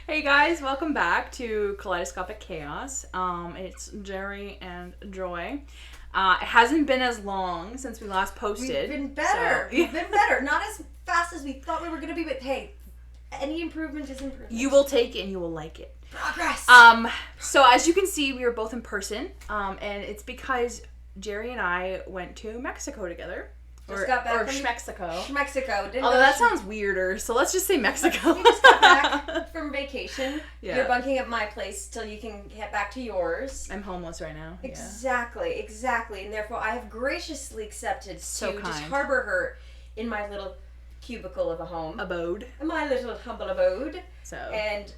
Hey guys, welcome back to Kaleidoscopic Chaos. It's Gerry and Joy. It hasn't been as long since we last posted. We've been better. So, We've been better. Not as fast as we thought we were going to be, but hey, any improvement is improvement. You will take it and you will like it. Progress. So as you can see, we are both in person, and it's because Gerry and I went to Mexico together. Just got back from Schmexico. Schmexico. Although that sounds weirder, so let's just say Mexico. We just got back from vacation. Yeah. You're bunking at my place till you can get back to yours. I'm homeless right now. Exactly. And therefore, I have graciously accepted to just harbor her in my little cubicle of a home. Abode. My little humble abode.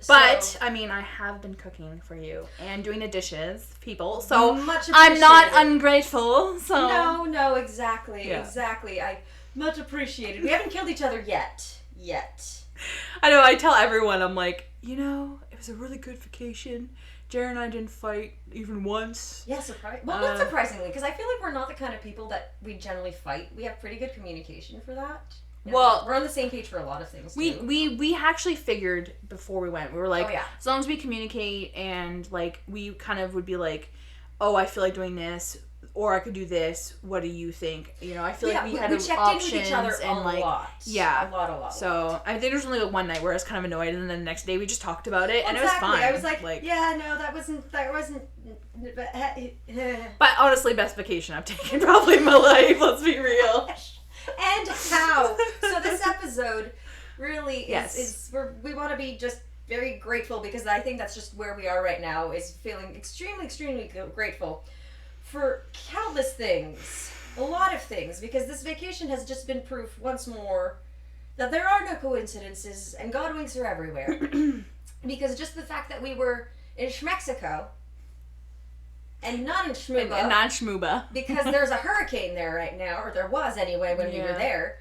But I mean, I have been cooking for you and doing the dishes, people. So much I'm not ungrateful. So no, exactly. I much appreciated. We haven't killed each other yet. I know. I tell everyone, I'm like, it was a really good vacation. Gerry and I didn't fight even once. Yeah, not surprisingly, because I feel like we're not the kind of people that we generally fight. We have pretty good communication for that. Well, we're on the same page for a lot of things, too. We actually figured before we went, we were like, as long as we communicate and, like, we kind of would be like, oh, I feel like doing this, or I could do this, what do you think? I feel like we had checked options in with each other and, a lot. Yeah. A lot. So, I think there was only like one night where I was kind of annoyed, and then the next day we just talked about it, and exactly. it was fine. I was like, yeah, no, that wasn't... But honestly, best vacation I've taken probably in my life, let's be real. And how? So this episode really is we want to be just very grateful, because I think that's just where we are right now, is feeling extremely, extremely grateful for countless things, a lot of things, because this vacation has just been proof once more that there are no coincidences and God winks are everywhere. Because just the fact that we were in Schmexico and not in Schmuba. And not Schmuba. Because there's a hurricane there right now, or there was anyway when we were there,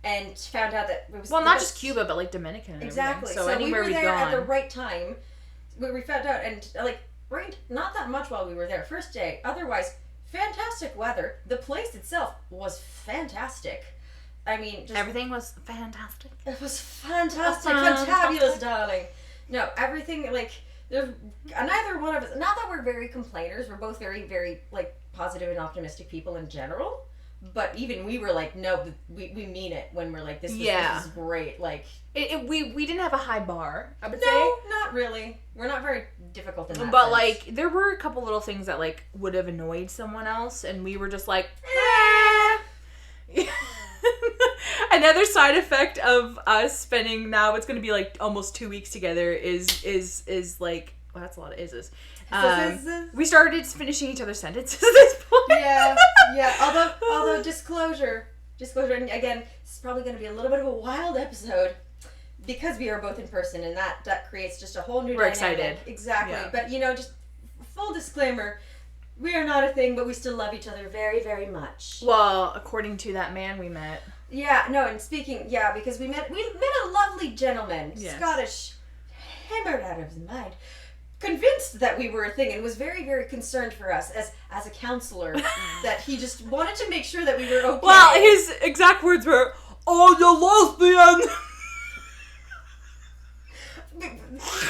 and found out that it was... Well, not just Cuba, but like Dominican and exactly. everything. So anywhere we were there gone. at the right time. We found out, and rained not that much while we were there. First day, otherwise, fantastic weather. The place itself was fantastic. I mean... everything was fantastic. It was fantastic. Fantabulous, darling. No, everything, neither one of us, not that we're very complainers, we're both very, very, positive and optimistic people in general, but even we were like, no, we mean it when we're like, this is great, we didn't have a high bar, I would say. No, not really. We're not very difficult in that but, sense. there were a couple little things that, would have annoyed someone else, and we were just like, Another side effect of us spending now, it's going to be almost 2 weeks together is well, that's a lot of ises. We started finishing each other's sentences at this point. Yeah. Although disclosure, and again, this is probably going to be a little bit of a wild episode because we are both in person, and that creates just a whole new We're dynamic. excited. Exactly. Yeah. But just full disclaimer, we are not a thing, but we still love each other very, very much. Well, according to that man we met. Yeah, no, and speaking, because we met a lovely gentleman, Scottish, hammered out of his mind, convinced that we were a thing, and was very, very concerned for us as a counselor, that he just wanted to make sure that we were okay. Well, his exact words were, "Oh, you're lesbian."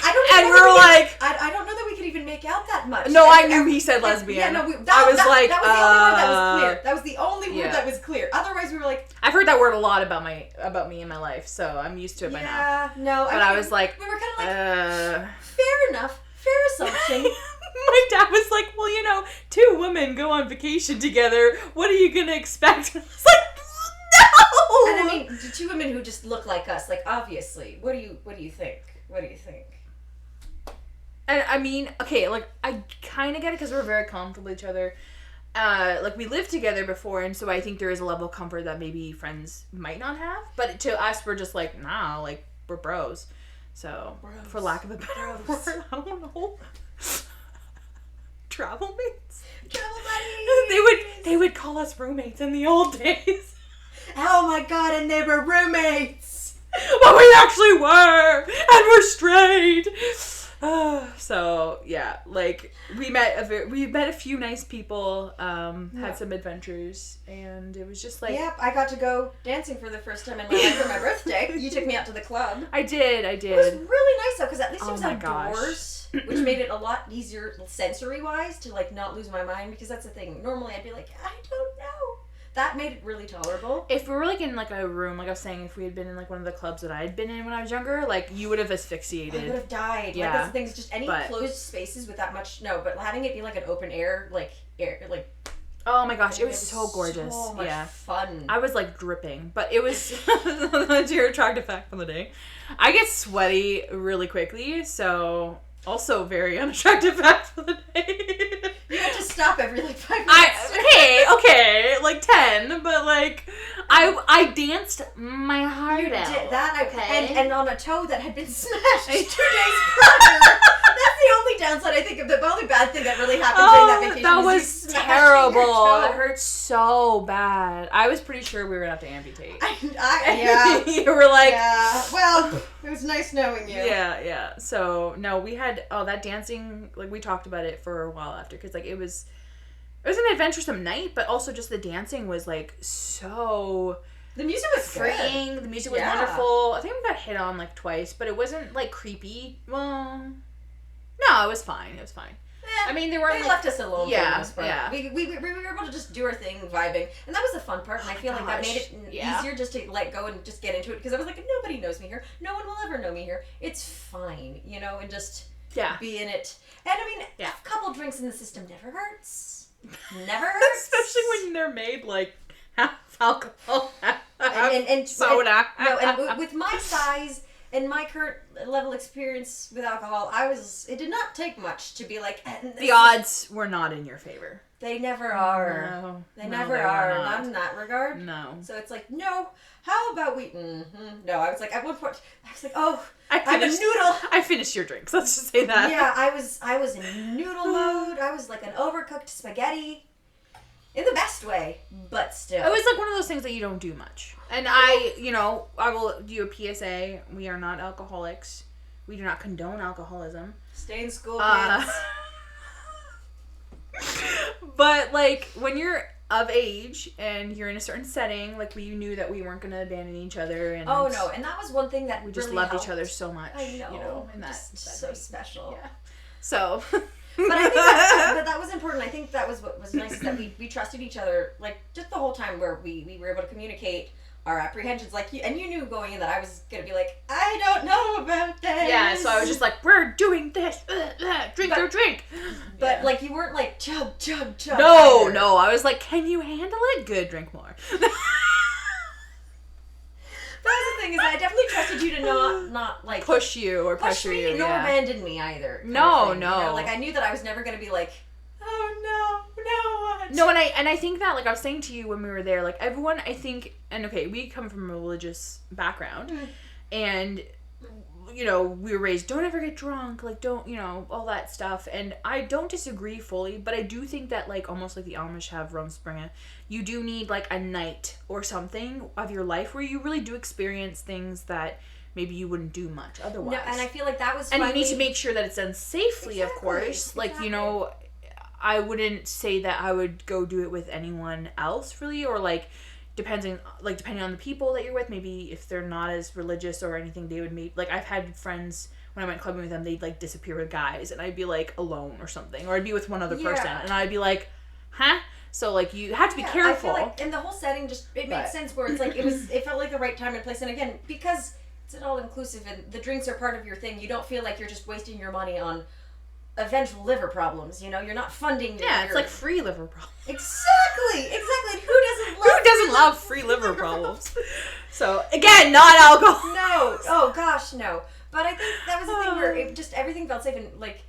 I don't know that we could even make out that much. No, I knew he said lesbian. Yeah, no, that was the only word that was clear. That was the only word that was clear. Otherwise, we were like... I've heard that word a lot about me in my life, so I'm used to it by now. Yeah, no. But I was like... We were kind of fair enough. Fair assumption. My dad was like, well, 2 women go on vacation together. What are you going to expect? I was like, no! And I mean, 2 women who just look like us, obviously. What do you think? What do you think? And I mean, okay, I kind of get it because we're very comfortable with each other. We lived together before, and so I think there is a level of comfort that maybe friends might not have. But to us, we're just nah, we're bros. So, for lack of a better word, I don't know. Travel mates? Travel buddies! They would call us roommates in the old days. Oh my god, and they were roommates! But we actually were! And we're straight! So yeah, like we met a few nice people, had some adventures, and it was just like, yep, I got to go dancing for the first time in my life for my birthday. You took me out to the club. I did. It was really nice though, because at least it was outdoors, which made it a lot easier sensory wise to like not lose my mind, because that's the thing. Normally I'd be like, I don't know. That made it really tolerable. If we were like in like a room, like I was saying, if we had been in like one of the clubs that I had been in when I was younger, like you would have asphyxiated. I would have died. Yeah. Like that's the thing. It's just any closed spaces with that much. No, but having it be like an open air, like Oh my gosh, it was so gorgeous. So much fun. I was like dripping, but it was that's your attractive fact for the day. I get sweaty really quickly, so also very unattractive fact for the day. You have to stop every like 5 minutes. Okay, like 10, but like I danced my heart out. You did that, and on a toe that had been smashed 2 days prior. That's the only downside I think of. The only bad thing that really happened during that vacation. That was terrible. It hurt so bad. I was pretty sure we were gonna have to amputate. Yeah. You were like, yeah. Well, it was nice knowing you. Yeah. So no, we had that dancing. Like we talked about it for a while after, because like it was an adventuresome night, but also just the dancing was like so. The music was freeing. Good. The music was wonderful. I think we got hit on like twice, but it wasn't like creepy. Well, no, it was fine. It was fine. I mean, they left us alone for the most part. Yeah. We were able to just do our thing, vibing, and that was the fun part. And I feel like that made it easier just to let go and just get into it, because I was like, nobody knows me here. No one will ever know me here. It's fine, and just be in it. And I mean, a couple drinks in the system never hurts. Never hurts. Especially when they're made like half alcohol, and soda. And with my size and my current level experience with alcohol, it did not take much to be like... The odds were not in your favor. They never are. No. They never are. Not in that regard. No. So it's like, no, how about we... No, I was like, at one point, I was like, oh, I'm a noodle. I finished your drinks, let's just say that. Yeah, I was in noodle mode. I was like an overcooked spaghetti. In the best way, but still. It was like one of those things that you don't do much. And I will do a PSA. We are not alcoholics. We do not condone alcoholism. Stay in school, kids. But, like, when you're of age and you're in a certain setting, like, we knew that we weren't going to abandon each other. And oh, no. And that was one thing that we just really loved helped. each other so much. I know. And just so special. Yeah. So... But I think that was important. I think that was what was nice, is that we trusted each other, like, just the whole time, where we were able to communicate our apprehensions, like, and you knew going in that I was going to be like, I don't know about this. Yeah, so I was just like, we're doing this, drink your drink. But, like, you weren't like, chug. No, I was like, can you handle it? Good, drink more. That was the thing, is I definitely trusted you to not like push you or pressure you, nor abandon me either. No. Like I knew that I was never going to be like, oh no, what? No, and I think that, like I was saying to you when we were there, like everyone, I think, and okay, we come from a religious background, and we were raised, don't ever get drunk, like don't, all that stuff, and I don't disagree fully, but I do think that, like, almost like the Amish have Rumspringa, you do need like a night or something of your life where you really do experience things that maybe you wouldn't do much otherwise. No, and I feel like that was and you need to make sure that it's done safely, of course. Like, I wouldn't say that I would go do it with anyone else, really, or depending on the people that you're with. Maybe if they're not as religious or anything, they would like, I've had friends when I went clubbing with them, they'd like disappear with guys, and I'd be like alone or something, or I'd be with one other person, and I'd be like, huh? So, like, you have to be careful. I feel like in the whole setting, it made sense where it's like, it felt like the right time and place. And again, because it's an all-inclusive and the drinks are part of your thing, you don't feel like you're just wasting your money on eventual liver problems, you're not funding it's like free liver problems. Exactly. Who doesn't love free liver problems? So, again, not alcohol. No. Oh, gosh, no. But I think that was the thing where everything felt safe, and, like,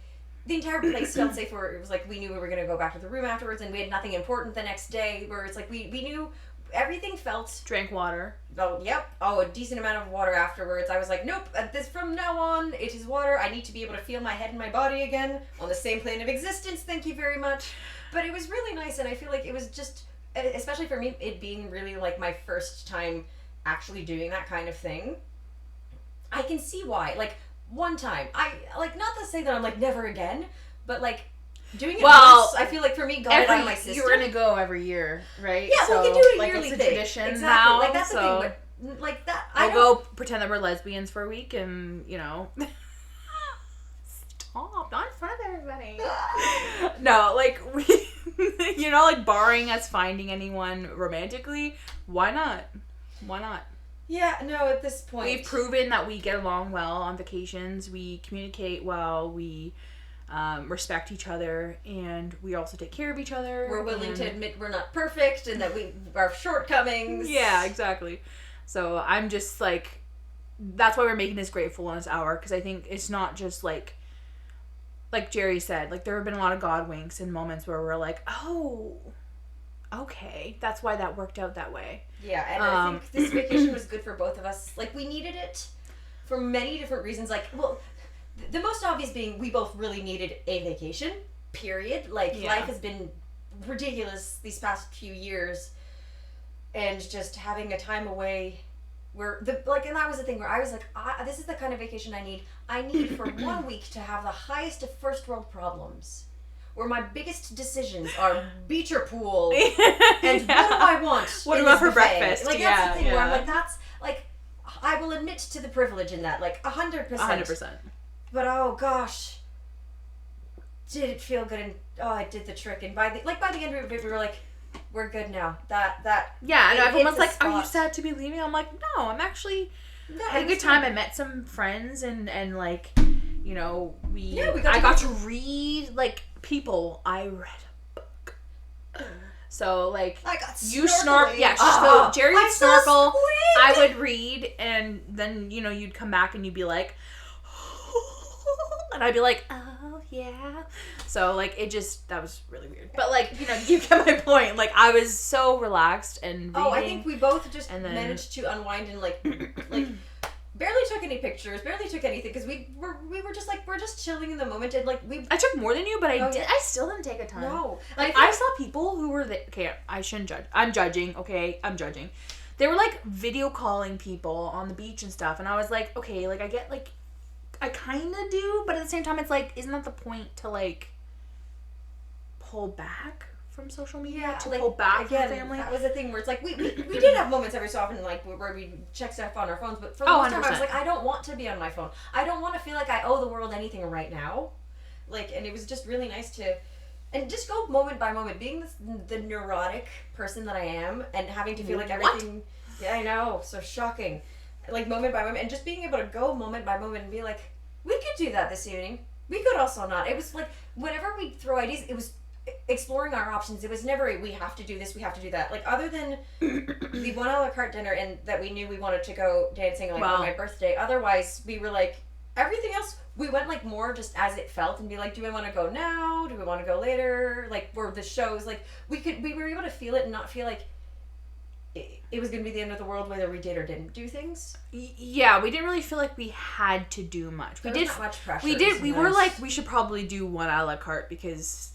the entire place felt safe, where it was like we knew we were going to go back to the room afterwards, and we had nothing important the next day, where it's like we knew everything felt... Drank water. Oh, yep. Oh, a decent amount of water afterwards. I was like, nope, from now on, it is water. I need to be able to feel my head and my body again on the same plane of existence. Thank you very much. But it was really nice, and I feel like it was just, especially for me, it being really like my first time actually doing that kind of thing, I can see why. Like, one time. I, like, not to say that I'm like, never again, but, like, doing it once, I feel like for me, got it out of my system. You're gonna go every year, right? Yeah, so, we can do it a like, yearly it's a thing. tradition Exactly. now, Like, that's so the thing, but, like, that, we'll go pretend that we're lesbians for a week and, stop, not in front of everybody. No, like, we, like, barring us finding anyone romantically, why not? Why not? Yeah, no, at this point. We've proven that we get along well on vacations, we communicate well, we respect each other, and we also take care of each other. We're willing to admit we're not perfect and that we have shortcomings. Yeah, exactly. So I'm just, like, that's why we're making this Gratefulness Hour, because I think it's not just, like Gerry said, like, there have been a lot of God winks and moments where we're like, oh, okay, that's why that worked out that way. Yeah, and I think this vacation was good for both of us. Like, we needed it for many different reasons. Like, well, the most obvious being we both really needed a vacation, period. Like, life has been ridiculous these past few years, and just having a time away where, and that was the thing where I was like, this is the kind of vacation I need. I need for 1 week to have the highest of first world problems, where my biggest decisions are beach or pool, and what do I want? What do I want for breakfast? Like, that's the thing where I'm like, that's, like, I will admit to the privilege in that, like, 100%. 100%. But, oh, gosh, did it feel good, and, it did the trick, and by the end of it, we were like, we're good now. Yeah, and everyone was like, are you sad to be leaving? I'm like, no, I'm actually had a good time. I met some friends, and like, I got to read, like, people. I read a book. So, like, I got you snorkel. Yeah, so Gerry would snorkel. I would read, and then, you'd come back and you'd be like, and I'd be like, oh, yeah. So, like, that was really weird. But, like, you get my point. Like, I was so relaxed and reading. Oh, I think we both just managed to unwind and, like, barely took any pictures, barely took anything, because we were just, like, we're just chilling in the moment, and, like, I took more than you, but I still didn't take a ton. No. Like, I saw people who were okay, I shouldn't judge. I'm judging, okay? I'm judging. They were, like, video calling people on the beach and stuff, and I was like, okay, like, I get, like, I kind of do, but at the same time, it's like, isn't that the point to, like, pull back from social media? To, like, pull back from family? That was the thing where it's like, we did have moments every so often, like, where we check stuff on our phones, but for the most time, I was like, I don't want to be on my phone. I don't want to feel like I owe the world anything right now. Like, and it was just really nice to, and just go moment by moment, being the neurotic person that I am, and having to feel like everything, yeah, I know, so shocking. Like, moment by moment, and just being able to go moment by moment and be like, we could do that this evening. We could also not. It was like, whenever we throw ideas, it was exploring our options. It was never we have to do this, we have to do that. Like, other than the one a la carte dinner, and that we knew we wanted to go dancing, like, on my birthday. Otherwise, we were like, everything else, we went, like, more just as it felt, and be like, do we want to go now? Do we want to go later? Like, for the shows, like, we were able to feel it and not feel like it was going to be the end of the world whether we did or didn't do things. Yeah, we didn't really feel like we had to do much. There was not much pressure. We were like, we should probably do one a la carte because,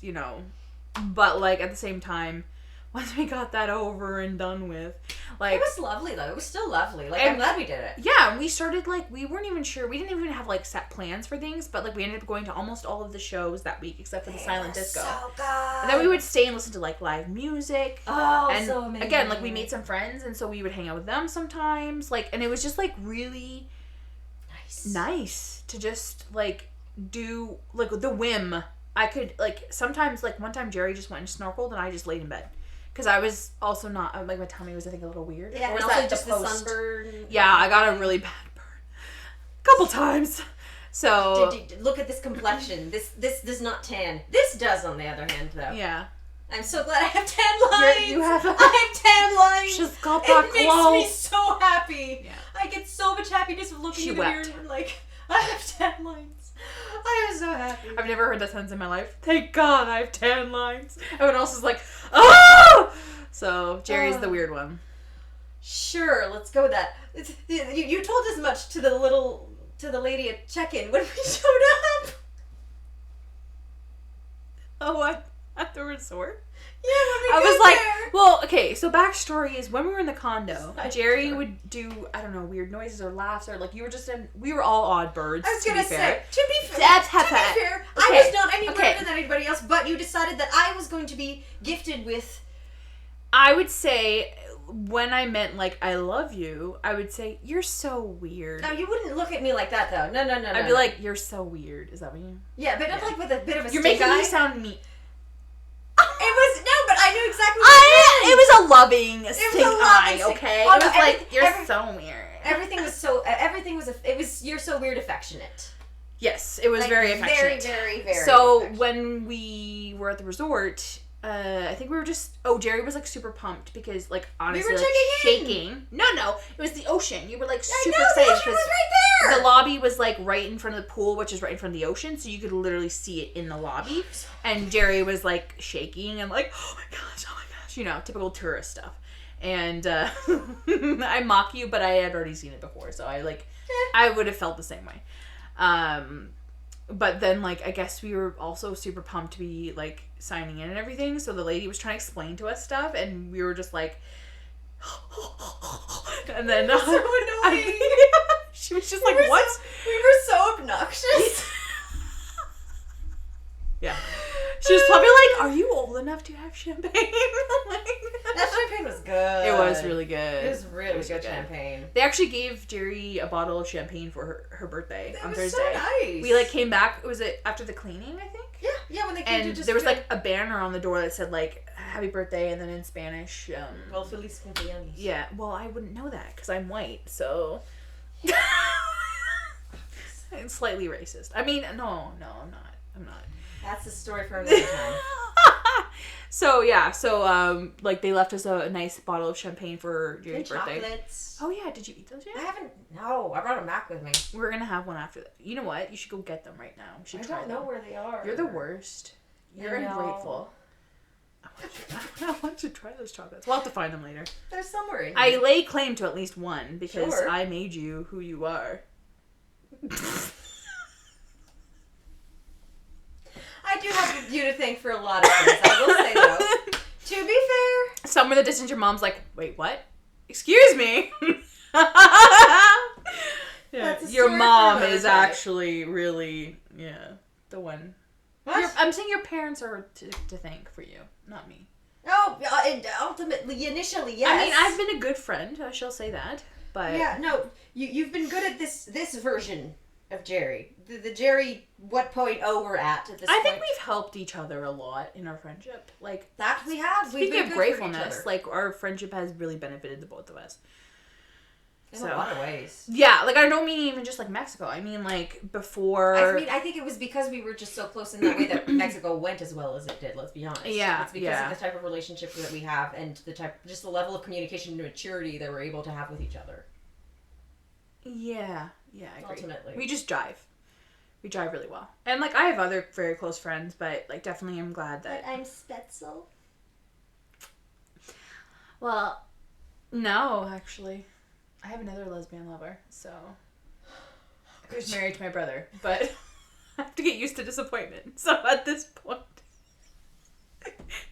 but, like, at the same time, once we got that over and done with, like... It was lovely, though. It was still lovely. Like, I'm glad we did it. Yeah, we started, like, we weren't even sure. We didn't even have, like, set plans for things, but, like, we ended up going to almost all of the shows that week except for the silent disco. So good. And then we would stay and listen to, like, live music. Oh, and so amazing. Again, like, we made some friends, and so we would hang out with them sometimes. Like, and it was just, like, really nice to just, like, do, like, the whim. I could, like, sometimes, like, one time Gerry just went and snorkeled, and I just laid in bed. Because I was also not, like, my tummy was, I think, a little weird. Yeah, or was and also that just the sunburn. Yeah, I got a really bad burn. A couple times. So... Look at this complexion. This does not tan. This does, on the other hand, though. Yeah. I'm so glad I have tan lines. You have I have tan lines. She's got that glow. It makes me so happy. Yeah. I get so much happiness of looking in the mirror and, like, I have tan lines. I am so happy. I've never heard that sentence in my life. Thank God I have tan lines. Everyone else is like, oh! So, Gerry's the weird one. Sure, let's go with that. You told as much to the lady at check-in when we showed up. Oh, what? at the resort. Yeah, I was like, well, okay, so backstory is when we were in the condo, Gerry would do, I don't know, weird noises or laughs or like we were all odd birds. I was gonna say, to be fair, okay. I was not any weirder than anybody else, but you decided that I was going to be gifted with. I would say, when I meant like, I love you, I would say, you're so weird. No, you wouldn't look at me like that though. No. I'd be like, you're so weird. Is that what you? Yeah, but like with a bit of a You're stink making eye. me sound mean. But I knew exactly what it was a loving stink eye, stink. okay? Oh, it was like, you're so weird. You're so weird affectionate. Yes, it was like, very affectionate. Very, very So affectionate. when we were at the resort, I think we were just, Gerry was like super pumped because like honestly we were like shaking. No, it was the ocean. You were like super excited. The ocean was right there. The lobby was like right in front of the pool, which is right in front of the ocean, so you could literally see it in the lobby. And Gerry was like shaking and like, oh my gosh, you know, typical tourist stuff. And I mock you, but I had already seen it before, so I would have felt the same way. But then, like, I guess we were also super pumped to be, like, signing in and everything. So the lady was trying to explain to us stuff, and we were just like, and then so annoying. She was just like, what? We were so obnoxious. Yeah. She was probably like, are you old enough to have champagne? That champagne was good. It was really good. It was really good champagne. They actually gave Gerry a bottle of champagne for her birthday on Thursday. So nice. We like came back. Was it after the cleaning? I think. Yeah. When they came and to just there was like a banner on the door that said like "Happy Birthday" and then in Spanish. Well, Feliz cumpleaños. Yeah. Well, I wouldn't know that because I'm white, so. It's slightly racist. I mean, no, I'm not. That's a story for another time. So like they left us a nice bottle of champagne for Gerry's birthday. Chocolates. Oh yeah, did you eat those yet? I haven't. No, I brought them back with me. We're gonna have one after that. You know what? You should go get them right now. We should try them. I don't know where they are. You're the worst. You're ungrateful. I want to try those chocolates. We'll have to find them later. They're somewhere in here. I lay claim to at least one because Sure. I made you who you are. I do have you to thank for a lot of things. I will say though, to be fair, somewhere the distance your mom's like, wait, what? Excuse me. Yeah, your mom is actually really the one. What? I'm saying your parents are to thank for you, not me. Oh, ultimately, initially, yes. I mean, I've been a good friend. I shall say that. But yeah, no, you've been good at this version of Gerry. The Gerry 1.0 we're at this point. I think we've helped each other a lot in our friendship. Like that we have. Speaking of gratefulness, like our friendship has really benefited the both of us. In a lot of ways. Yeah, like I don't mean even just like Mexico. I mean like before. I think it was because we were just so close in that way that Mexico went as well as it did. Let's be honest. Yeah, it's because of the type of relationship that we have and just the level of communication and maturity that we're able to have with each other. Yeah, I agree. Ultimately, we just jive. We jive really well, and like I have other very close friends, but like definitely I'm glad that. But I'm Spetzel. Well, no, actually. I have another lesbian lover, so who's married to my brother, but I have to get used to disappointment. So at this point,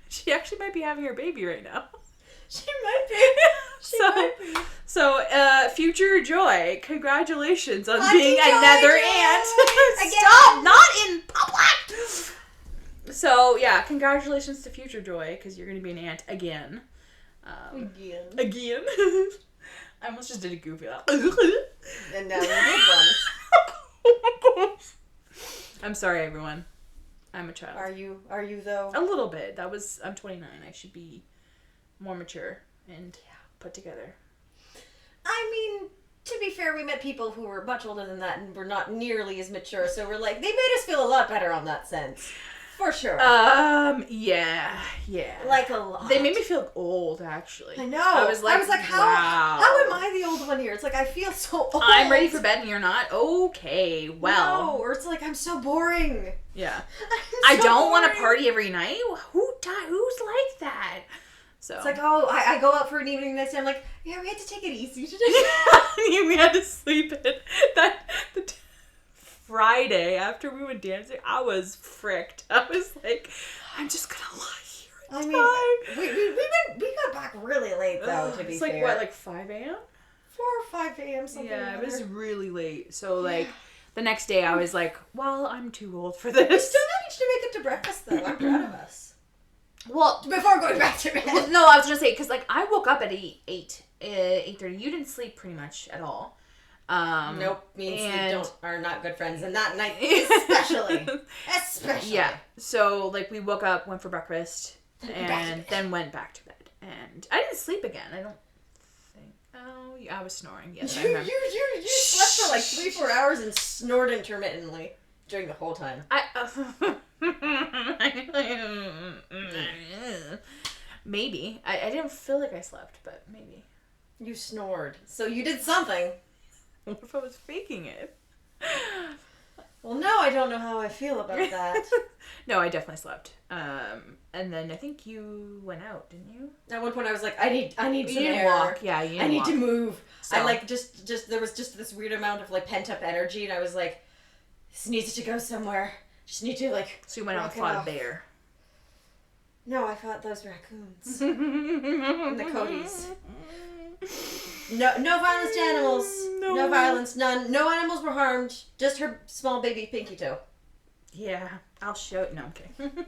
she actually might be having her baby right now. She might be. She might be. So, future Joy, congratulations on Lucky being Joy, another Joy. aunt. Again. Stop! Not in public. So yeah, congratulations to future Joy because you're gonna be an aunt again. Again. I almost just did a goofy laugh. And now you did one. I'm sorry, everyone. I'm a child. Are you though? A little bit. I'm 29. I should be more mature and put together. I mean, to be fair, we met people who were much older than that and were not nearly as mature, so we're like, they made us feel a lot better on that sense. For sure. Yeah. Like a lot. They made me feel old, actually. I know. I was like, how am I the old one here? It's like, I feel so old. I'm ready for bed and you're not? Okay, well. No, or it's like, I'm so boring. Yeah. I don't want to party every night? Who's like that? So. It's like, I go out for an evening next day. I'm like, yeah, we had to take it easy today. We had to sleep in. Friday after we went dancing, I was fricked. I was like, I'm just gonna lie here. I mean, we got back really late though. To be it's like fair, what, like 5 a.m. 4 or 5 a.m. something. Yeah, like it was that. really late. So like, the next day I was like, well, I'm too old for this. We still managed to make it to breakfast though. I'm proud of us. Well, Before going back to bed. Well, no, I was gonna say because like I woke up at 8:30. You didn't sleep pretty much at all. Nope, me and sleep are not good friends, and that night especially. Yeah. So like we woke up, went for breakfast, and then went back to bed. And I didn't sleep again. I don't think. Oh, yeah, I was snoring. Yes, I remember. You slept for like 3-4 hours and snored intermittently during the whole time. Maybe. I didn't feel like I slept, but maybe. You snored. So you did something. What if I was faking it? Well, now I don't know how I feel about that. No, I definitely slept. And then I think you went out, didn't you? At one point I was like, I need some air. Walk. Yeah, you I need to move. So. I like just there was just this weird amount of like pent up energy, and I was like, this needs to go somewhere. Just need to like. So you went out and fought a bear. No, I fought those raccoons and the Codys. No violence to animals. No violence. None. No animals were harmed. Just her small baby pinky toe. Yeah, I'll show it. No, I'm kidding.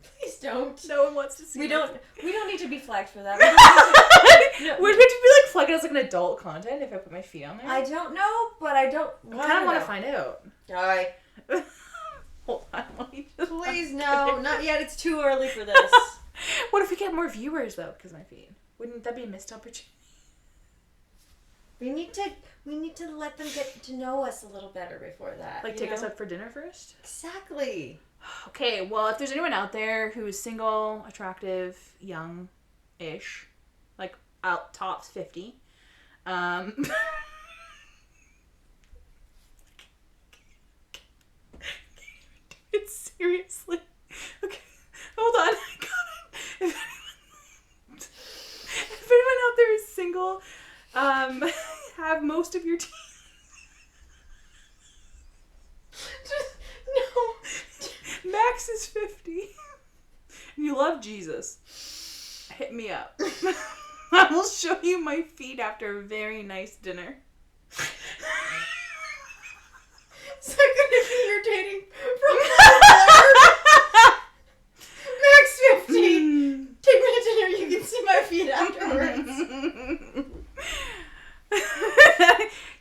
Please don't. No one wants to see. We don't need to be flagged for that. Would it be like flagged as like an adult content if I put my feet on there? I don't know, but I don't. I kind of want to find out. Alright. Hold on. Please no, not yet. It's too early for this. What if we get more viewers though because of my feet? Wouldn't that be a missed opportunity? We need to let them get to know us a little better before that. Like take us out for dinner first? Exactly. Okay, well, if there's anyone out there who is single, attractive, young-ish, like out tops 50, it's seriously. Okay, hold on. I got it. If anyone out there is single, have most of your teeth. No. Max is 50. And you love Jesus. Hit me up. I will show you my feet after a very nice dinner. So good if you're dating from Max 50. Take me to dinner. You can see my feet afterwards.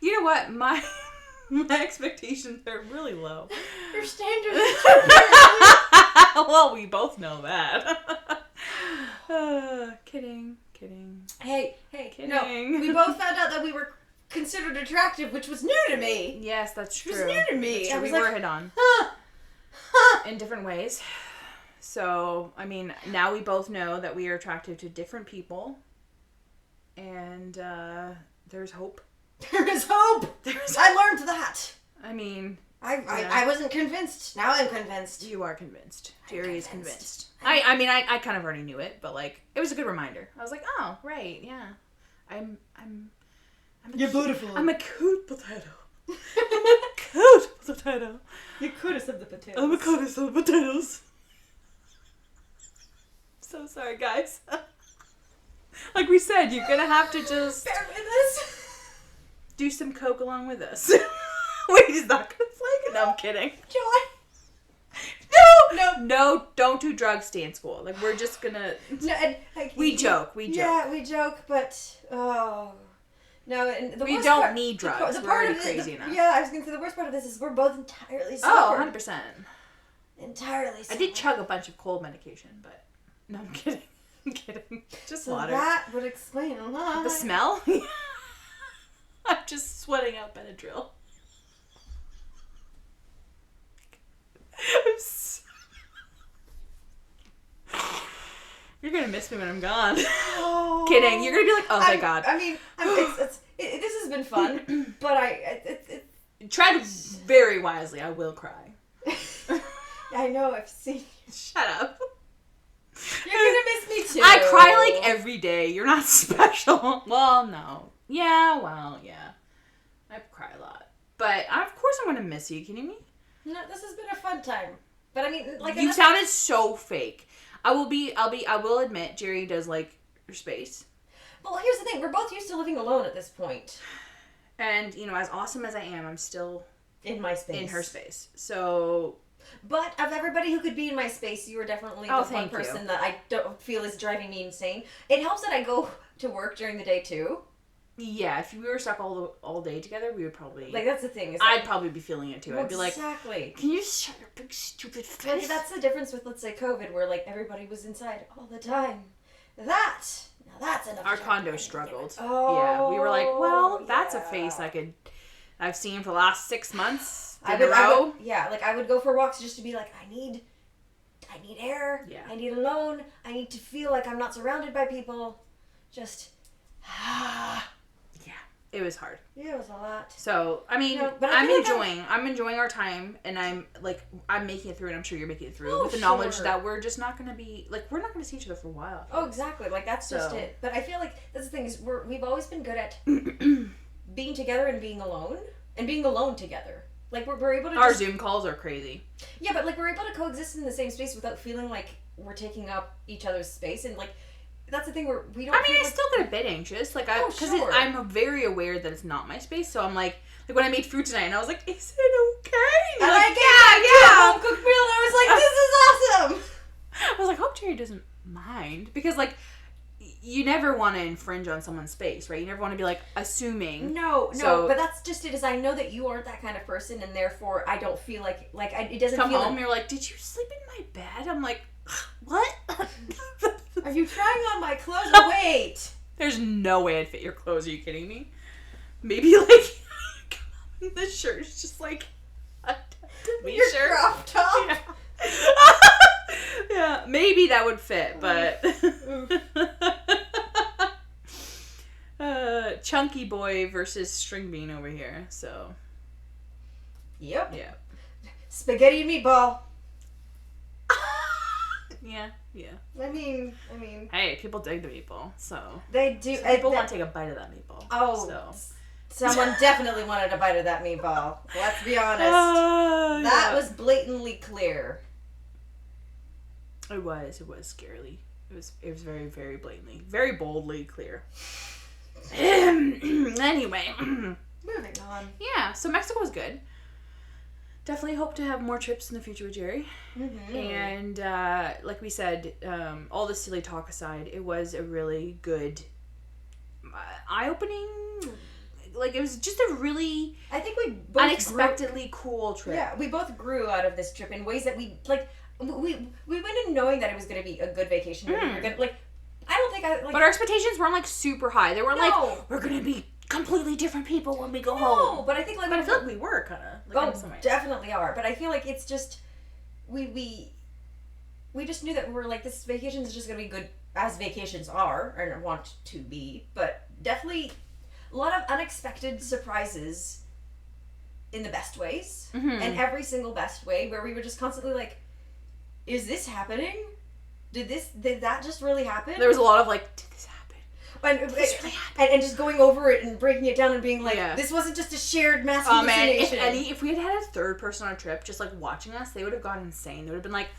You know what? My expectations are really low. Your standards are well, we both know that. Kidding. Hey, kidding. No, we both found out that we were considered attractive, which was new to me. Yes, that's true. It was new to me. We were hit on. In different ways. So, I mean, now we both know that we are attractive to different people. And there's hope. There is hope. I learned that. I mean... I wasn't convinced. Now I'm convinced. You are convinced. Jerry is convinced. I mean, I kind of already knew it, but, like, it was a good reminder. I was like, oh, right, yeah. You're beautiful. I'm a cute potato. I'm a cute potato. The cutest of the potatoes. I'm a cutest of the potatoes. So sorry, guys. Like we said, you're gonna have to just bear with us. Do some coke along with us. Wait, he's not gonna flake? No, I'm kidding. Joy. No, don't do drugs. Stay in school. Like we're just gonna. No, we joke. Yeah, we joke, but no. And we don't need drugs. We're already crazy enough. Yeah, I was gonna say the worst part of this is we're both entirely sober. Oh, 100%. Entirely sober. I did chug a bunch of cold medication, but no, I'm kidding. I'm kidding. Just so water. That would explain a lot. The smell? I'm just sweating out Benadryl. You're gonna miss me when I'm gone. Oh. Kidding. You're gonna be like, oh, thank God. I mean, this has been fun, but tread very wisely. I will cry. I know. I've seen. Shut up. You're gonna miss me too. I cry like every day. You're not special. Well, no. Yeah. Well, yeah. I cry a lot, but of course I'm going to miss you. Are you kidding me? No, this has been a fun time. But I mean, like... You sounded so fake. I will admit, Gerry does like your space. Well, here's the thing. We're both used to living alone at this point. And, as awesome as I am, I'm still... in my space. In her space. So... But of everybody who could be in my space, you are definitely the one person that I don't feel is driving me insane. It helps that I go to work during the day, too. Yeah, if we were stuck all day together, we would probably... Like, that's the thing. I'd probably be feeling it, too. Well, I'd be like... Exactly. Can you shut your big, stupid face? Like, that's the difference with, let's say, COVID, where, like, everybody was inside all the time. That's enough. Our condo struggled. Oh, yeah, we were like, well, that's a face I've seen for the last 6 months I would go for walks just to be like, I need air. Yeah. I need alone. I need to feel like I'm not surrounded by people. Just, yeah, it was hard. Yeah, it was a lot. So, I mean, but I'm enjoying our time, and I'm making it through, and I'm sure you're making it through with the knowledge that we're just not going to be, like, we're not going to see each other for a while. Oh, exactly. Like, that's just it. But I feel like that's the thing is we've always been good at being together and being alone together. Like, we're able to Our Zoom calls are crazy. Yeah, but, like, we're able to coexist in the same space without feeling like we're taking up each other's space. And, like, that's the thing where we don't I still get a bit anxious. Like, because I'm very aware that it's not my space. So I'm like when I made food tonight, and I was like, is it okay? And like, yeah. Home cooked meal, and I was like, this is awesome. I was like, I hope Gerry doesn't mind. Because, like, you never want to infringe on someone's space, right? You never want to be, like, assuming. No, but that's just it, is I know that you aren't that kind of person, and therefore I don't feel like it doesn't come feel home, you're like, did you sleep in my bed? I'm like, what? Are you trying on my clothes? Wait! There's no way I'd fit your clothes, are you kidding me? Maybe, like, the shirt's just, like, a your shirt. Crop top? Yeah. Yeah, maybe that would fit, but... Chunky boy versus string bean over here, so... Yep. Yeah. Spaghetti and meatball. Yeah. I mean... Hey, people dig the meatball, so... They do. People want to take a bite of that meatball. Oh, so. Someone definitely wanted a bite of that meatball. Let's be honest. That was blatantly clear. It was scarily. It was very, very blatantly, very boldly clear. Anyway. Moving on. Yeah, so Mexico was good. Definitely hope to have more trips in the future with Gerry. Mm-hmm. And like we said, all the silly talk aside, it was a really good, eye-opening. Like, it was just a really, I think we both unexpectedly cool trip. Yeah, we both grew out of this trip in ways that we went in knowing that it was going to be a good vacation. We were gonna, like, I don't think I like. But our expectations weren't like super high. They weren't like we're gonna be completely different people when we go home. No, but I think like. But I feel like we were kind of. Like, in some ways. Definitely are. But I feel like it's just we just knew that we were like, this vacation is just gonna be good as vacations are and want to be. But definitely a lot of unexpected surprises in the best ways, and every single best way where we were just constantly like, is this happening? Did that just really happen? There was a lot of like, did this happen? And, and just going over it and breaking it down and being like, this wasn't just a shared mass hallucination. If we had had a third person on a trip just like watching us, they would have gone insane. They would have been like,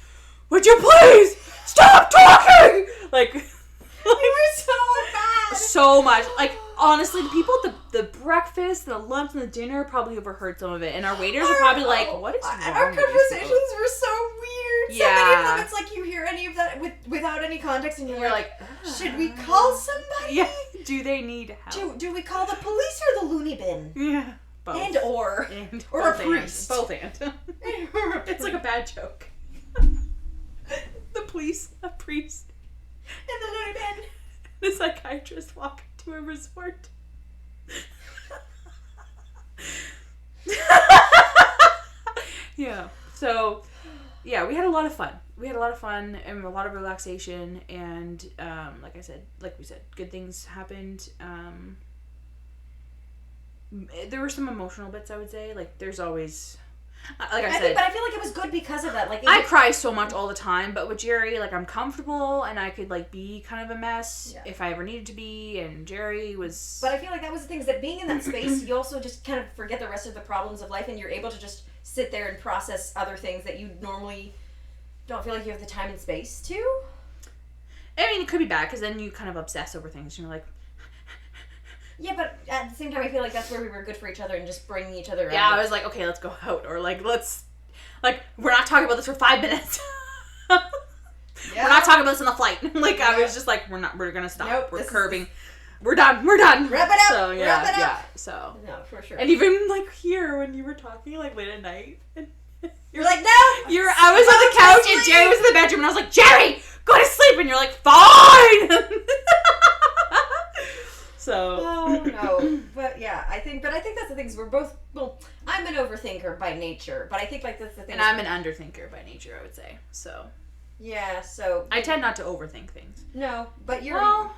would you please stop talking? Like, we were so bad. So much. Like, honestly, the people at the breakfast, the lunch, and the dinner probably overheard some of it. And our waiters are probably like, what is wrong Our with conversations were so weird. Yeah. So many of them, it's like you hear any of that without any context, and you're like, should we call somebody? Yeah. Do they need help? Do we call the police or the loony bin? Yeah. Both. And or a priest. Both and. It's like a bad joke. The police, a priest, and the loony bin. The psychiatrist walk to a resort. Yeah. So, yeah, we had a lot of fun. And a lot of relaxation, and like we said, good things happened. There were some emotional bits, I would say. Like, there's always, Like I said, but I feel like it was good because of that. Like I cry so much all the time, but with Gerry, like I'm comfortable and I could like be kind of a mess if I ever needed to be. And Gerry was. But I feel like that was the thing, is that being in that space, you also just kind of forget the rest of the problems of life, and you're able to just sit there and process other things that you normally don't feel like you have the time and space to. I mean, it could be bad because then you kind of obsess over things. And you're like. Yeah, but at the same time, I feel like that's where we were good for each other and just bringing each other out. Yeah, I was like, okay, let's go out. Or like, we're not talking about this for 5 minutes. Yeah. We're not talking about this on the flight. Like, I was just like, we're gonna stop. Nope, we're curbing. We're done. Wrap it up. So, yeah, Wrap it up. Yeah, so. No, for sure. And even like here, when you were talking like late at night. And you're like, no! I was on the couch and Gerry was in the bedroom and I was like, Gerry, go to sleep. And you're like, fine. So. Oh no, but yeah, I think that's the thing. Is we're both. Well, I'm an overthinker by nature, but I think like that's the thing. And I'm an underthinker by nature, I would say. So. Yeah. So. I tend not to overthink things. No, but you're. Well,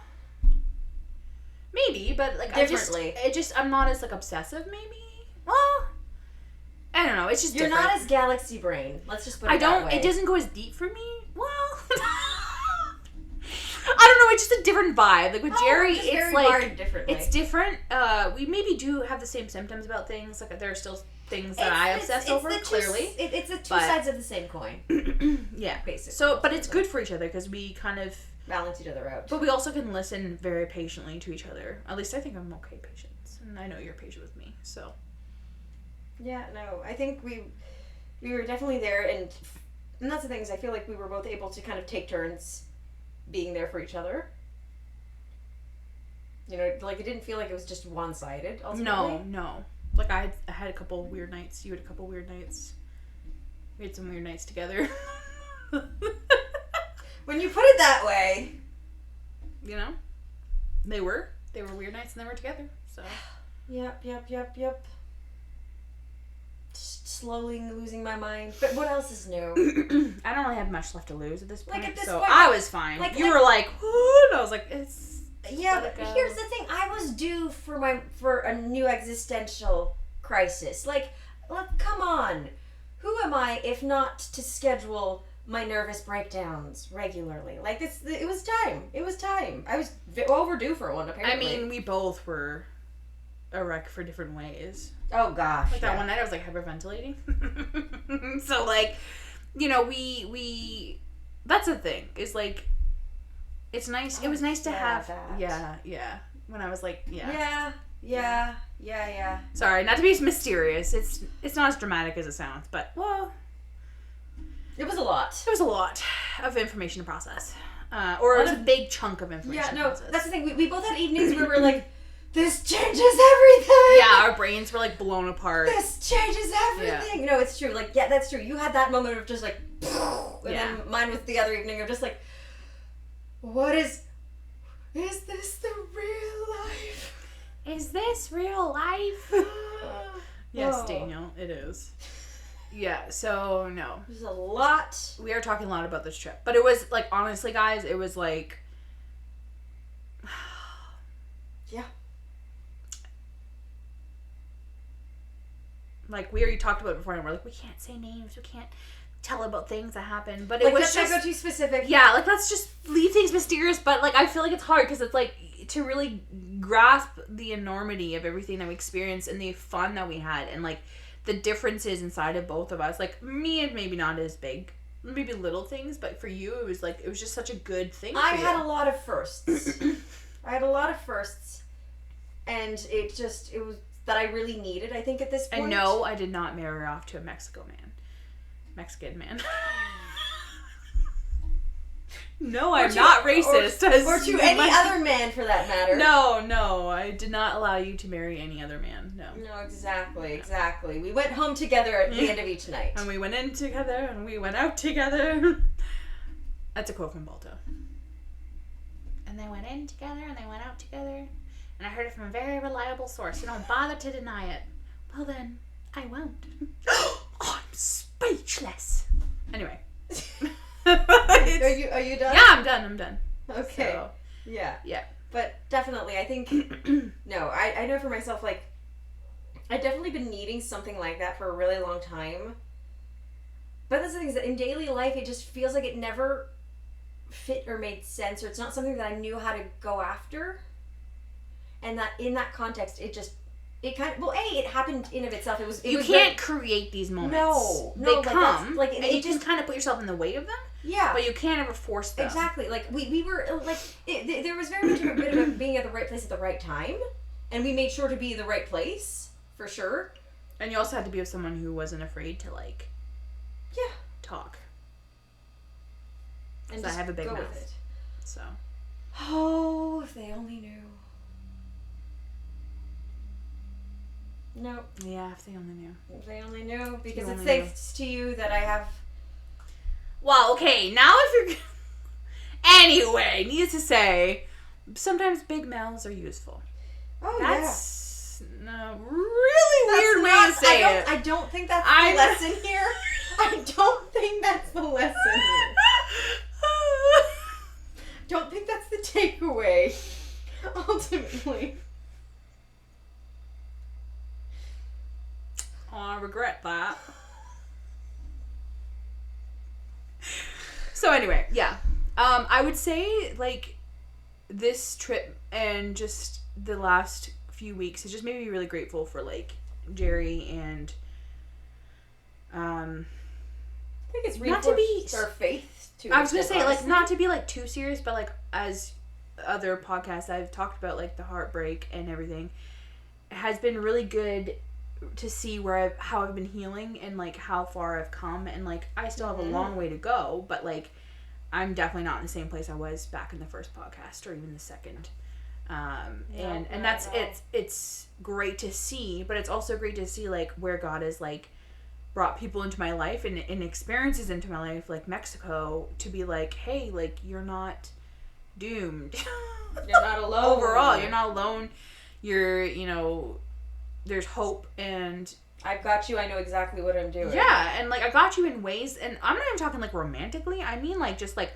maybe, but like differently. I'm not as like obsessive. Maybe. Well. I don't know. It's just you're different. not as galaxy brain. Let's just put it that way. It doesn't go as deep for me. Well. I don't know, it's just a different vibe. Like with Gerry, it's like it's different. We maybe do have the same symptoms about things. Like there are still things that I obsess over. Clearly, it's the two sides of the same coin. Yeah, basically. So, but it's good for each other because we kind of balance each other out. But we also can listen very patiently to each other. At least I think I'm okay patient, and I know you're patient with me. So. Yeah, no, I think we were definitely there, and that's the thing, is I feel like we were both able to kind of take turns being there for each other. You know, like it didn't feel like it was just one-sided. Ultimately. No. Like I had a couple weird nights. You had a couple weird nights. We had some weird nights together. When you put it that way, you know, they were weird nights and they were together. So. Yep. Slowly losing my mind. But what else is new? I don't really have much left to lose at this point. Like at this so point, I was fine. You were like, what? I was like, it's. Yeah, but here's the thing. I was due for a new existential crisis. Like, come on. Who am I if not to schedule my nervous breakdowns regularly? Like this, it was time. I was overdue for one. Apparently. I mean, we both were a wreck for different ways. Oh gosh. Like that one night I was like hyperventilating. So like, you know, we that's the thing. Is like it's nice. It was nice to have that. Yeah. When I was like, yeah. Sorry, not to be mysterious. It's not as dramatic as it sounds, but well, it was a lot. It was a lot of information to process. Or it was a big chunk of information. Yeah, no, to process. that's the thing. We both had evenings where we were like, this changes everything. Yeah, our brains were like blown apart. This changes everything. Yeah. No, it's true. Like, yeah, that's true. You had that moment of just like, and then mine was the other evening of just like, what is this the real life? Is this real life? Yes, Daniel, it is. Yeah, so no. There's a lot. We are talking a lot about this trip. But it was like, honestly, guys, it was like, yeah. Like, we already talked about it before, and we're like, we can't say names, we can't tell about things that happen, but it like, was let's just... not go too specific. Yeah, like, let's just leave things mysterious, but, like, I feel like it's hard, because it's, like, to really grasp the enormity of everything that we experienced, and the fun that we had, and, like, the differences inside of both of us. Like, me, maybe not as big, maybe little things, but for you, it was, like, it was just such a good thing I had a lot of firsts. And it was that I really needed, I think, at this point. And no, I did not marry her off to a Mexican man. No, I'm not racist. Or to any other man, for that matter. No, I did not allow you to marry any other man. No. No, exactly. We went home together at the end of each night. And we went in together, and we went out together. That's a quote from Balto. And they went in together, and they went out together. And I heard it from a very reliable source, so don't bother to deny it. Well then, I won't. Oh, I'm speechless. Anyway. Are you done? Yeah, I'm done. Okay. So, yeah. Yeah. But definitely, I think, no, I know for myself, like, I've definitely been needing something like that for a really long time. But that's the thing, is that in daily life, it just feels like it never fit or made sense, or it's not something that I knew how to go after. And that in that context, it kind of, well, it happened in of itself. You can't create these moments. No, they like come, like and you just kind of put yourself in the way of them. Yeah, but you can't ever force them. Exactly. Like we were like there was very much a bit of being at the right place at the right time, and we made sure to be in the right place for sure. And you also had to be with someone who wasn't afraid to talk. And I have a big mouth. With it. So. Oh, if they only knew. Nope. Yeah, if they only knew. If they only knew, because it's thanks to you that I have. Well, okay, now if you're. Anyway, needless to say, sometimes big mouths are useful. Oh, that's a really weird way to say it. I don't think that's the lesson here. I don't think that's the lesson here. Don't think that's the takeaway. Ultimately. Oh, I regret that. So anyway, yeah. I would say, like, this trip and just the last few weeks has just made me really grateful for, like, Gerry and, I think it's reinforced our faith, too. I was going to say, honestly. Like, not to be, like, too serious, but, like, as other podcasts I've talked about, like, the heartbreak and everything, it has been really good to see how I've been healing and, like, how far I've come, and, like, I still have a long way to go, but, like, I'm definitely not in the same place I was back in the first podcast or even the second. And that's it's great to see, but it's also great to see, like, where God has, like, brought people into my life and experiences into my life, like Mexico, to be like, hey, like, you're not doomed. You're not alone. Overall, you're not alone. You're, there's hope, and I've got you. I know exactly what I'm doing. Yeah, and, like, I got you in ways, and I'm not even talking, like, romantically. I mean, like, just, like,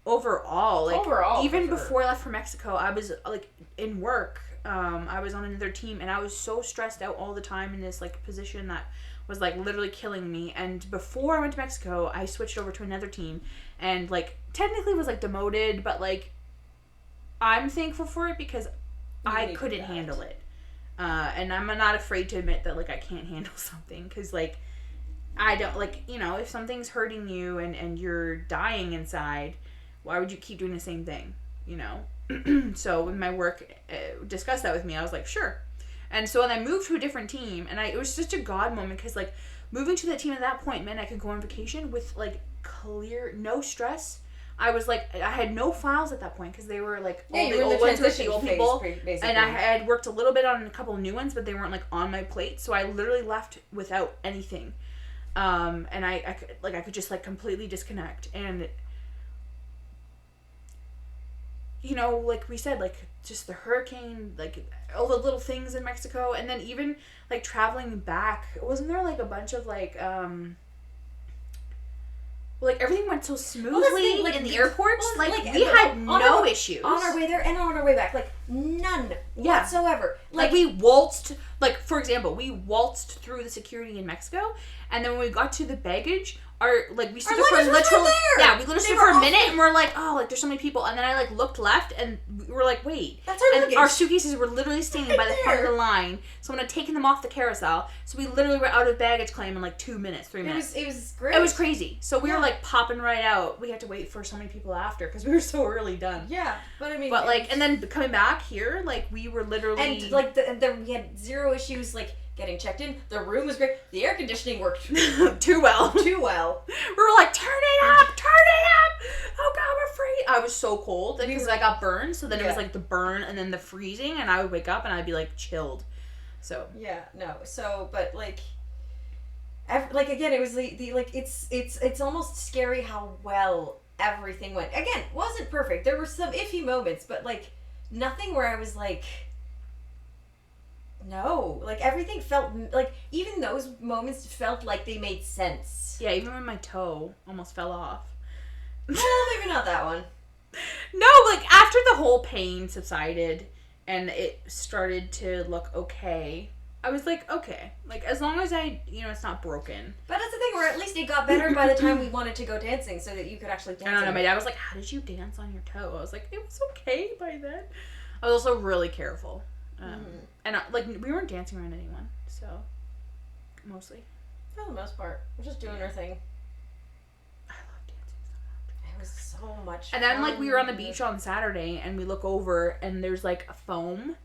overall. Like, even before I left for Mexico, I was, like, in work. I was on another team, and I was so stressed out all the time in this, like, position that was, like, literally killing me. And before I went to Mexico, I switched over to another team, and, like, technically was, like, demoted, but, like, I'm thankful for it because I couldn't handle it. And I'm not afraid to admit that, like, I can't handle something, because, like, I don't, like, if something's hurting you and you're dying inside, why would you keep doing the same thing, So when my work discussed that with me, I was like, sure. And so when I moved to a different team, and it was such a God moment, because, like, moving to that team at that point meant I could go on vacation with, like, no stress. I was, like, I had no files at that point, because they were, like, all the old ones with the old people. Basically. And I had worked a little bit on a couple of new ones, but they weren't, like, on my plate. So I literally left without anything. And I could just, like, completely disconnect. And, like we said, like, just the hurricane, like, all the little things in Mexico. And then even, like, traveling back, wasn't there, like, a bunch of, like, like, everything went so smoothly in the airports. Like, we had no issues. On our way there and on our way back. Like, none whatsoever. Like, we waltzed, like, for example, we waltzed through the security in Mexico, and then when we got to the baggage, we stood there for literally, we literally stood for a minute, and we're like, oh, like, there's so many people, and then I, like, looked left, and we were like, wait. That's our luggage. Our suitcases were literally standing by the front of the line. Someone had taken them off the carousel, so we literally were out of baggage claim in, like, 2 minutes, 3 minutes. It was great. It was crazy. So we were, like, popping right out. We had to wait for so many people after, because we were so early done. Yeah, but I mean... But, like, and then coming back here, like, we were literally... And, like, we had zero issues, like, getting checked in. The room was great. The air conditioning worked too well. Too well. We were like, turn it up! Oh God, we're free. I was so cold because I got burned. So then it was like the burn and then the freezing, and I would wake up and I'd be like chilled. So yeah, no. So, but like again, it was the like it's almost scary how well everything went. Again, wasn't perfect. There were some iffy moments, but like nothing where I was like. No, like everything felt like even those moments felt like they made sense. Yeah, even when my toe almost fell off. Well, maybe not that one. No, like after the whole pain subsided and it started to look okay, I was like, okay. Like, as long as it's not broken. But that's the thing, where at least it got better by the time we wanted to go dancing so that you could actually dance. I don't know, my dad was like, how did you dance on your toe? I was like, it was okay by then. I was also really careful. And, we weren't dancing around anyone, so, mostly. For the most part. We're just doing our thing. I love dancing so much. It was so much And then, fun. we were on the beach on Saturday, and we look over, and there's, a foam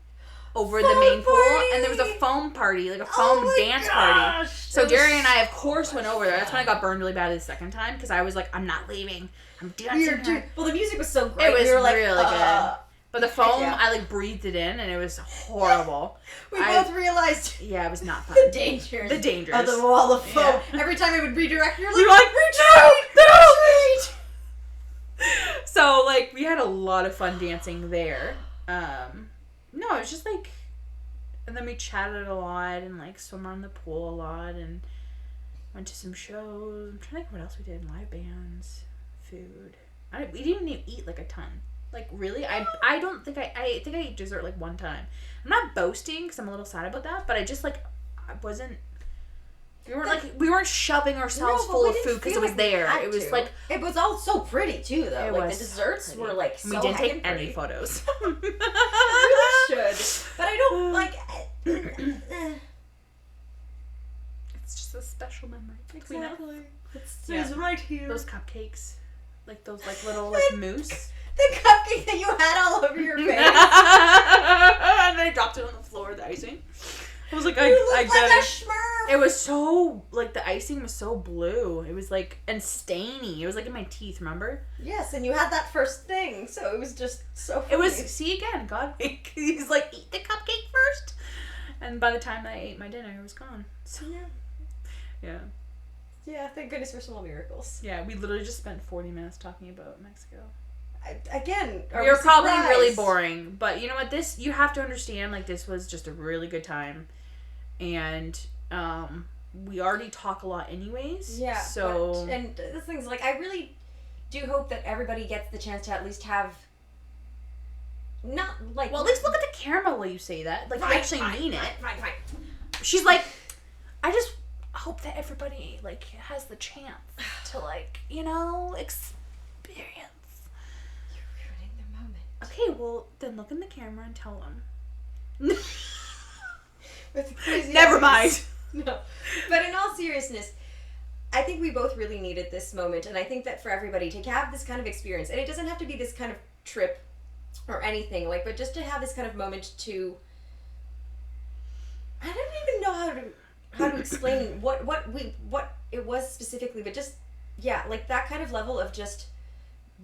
over the main pool, and there was a foam party, a foam dance party. So Gerry and I, of course, went over there. That's when I got burned really bad the second time, because I was like, I'm not leaving. I'm dancing. Well, the music was so great. It was we were like, really good. But the foam, yeah. I breathed it in, and it was horrible. We both realized. Yeah, it was not fun. The dangers. Of the wall of foam. Yeah. Every time it would redirect, you're we like, were like, retreat! So, we had a lot of fun dancing there. No, it was just and then we chatted a lot and swum around the pool a lot and went to some shows. I'm trying to think what else we did. Live bands, food. We didn't even eat a ton. Really, I don't think I think I ate dessert one time. I'm not boasting because I'm a little sad about that, but I just I wasn't. We weren't shoving ourselves full of food because it was there. It was it was all so pretty too, though. The desserts were so. We didn't take pretty. any photos. We really should, but I don't It's just a special memory. Exactly. It's right here. Those cupcakes, those little mousse. The cupcake that you had all over your face. And then I dropped it on the floor, the icing. I was like, I get like a Smurf. It was so, the icing was so blue. It was, and stainy. It was, in my teeth, remember? Yes, and you had that first thing, so it was just so funny. It was, see, again, God, he's eat the cupcake first. And by the time I ate my dinner, it was gone. So, yeah. Yeah, thank goodness for small miracles. Yeah, we literally just spent 40 minutes talking about Mexico. We were probably really boring, but you know what? You have to understand, this was just a really good time. And, we already talk a lot anyways. Yeah. So. And the thing's, I really do hope that everybody gets the chance to at least have. Not, Well, at least look at the camera while you say that. You actually mean it. Fine. She's like, I just hope that everybody, has the chance to, experience. You're ruining the moment. Okay, well, then look in the camera and tell them. With crazy Never eyes. mind. No. But in all seriousness, I think we both really needed this moment, and I think that for everybody to have this kind of experience, and it doesn't have to be this kind of trip or anything, but just to have this kind of moment to, I don't even know how to explain what it was specifically, but just, that kind of level of just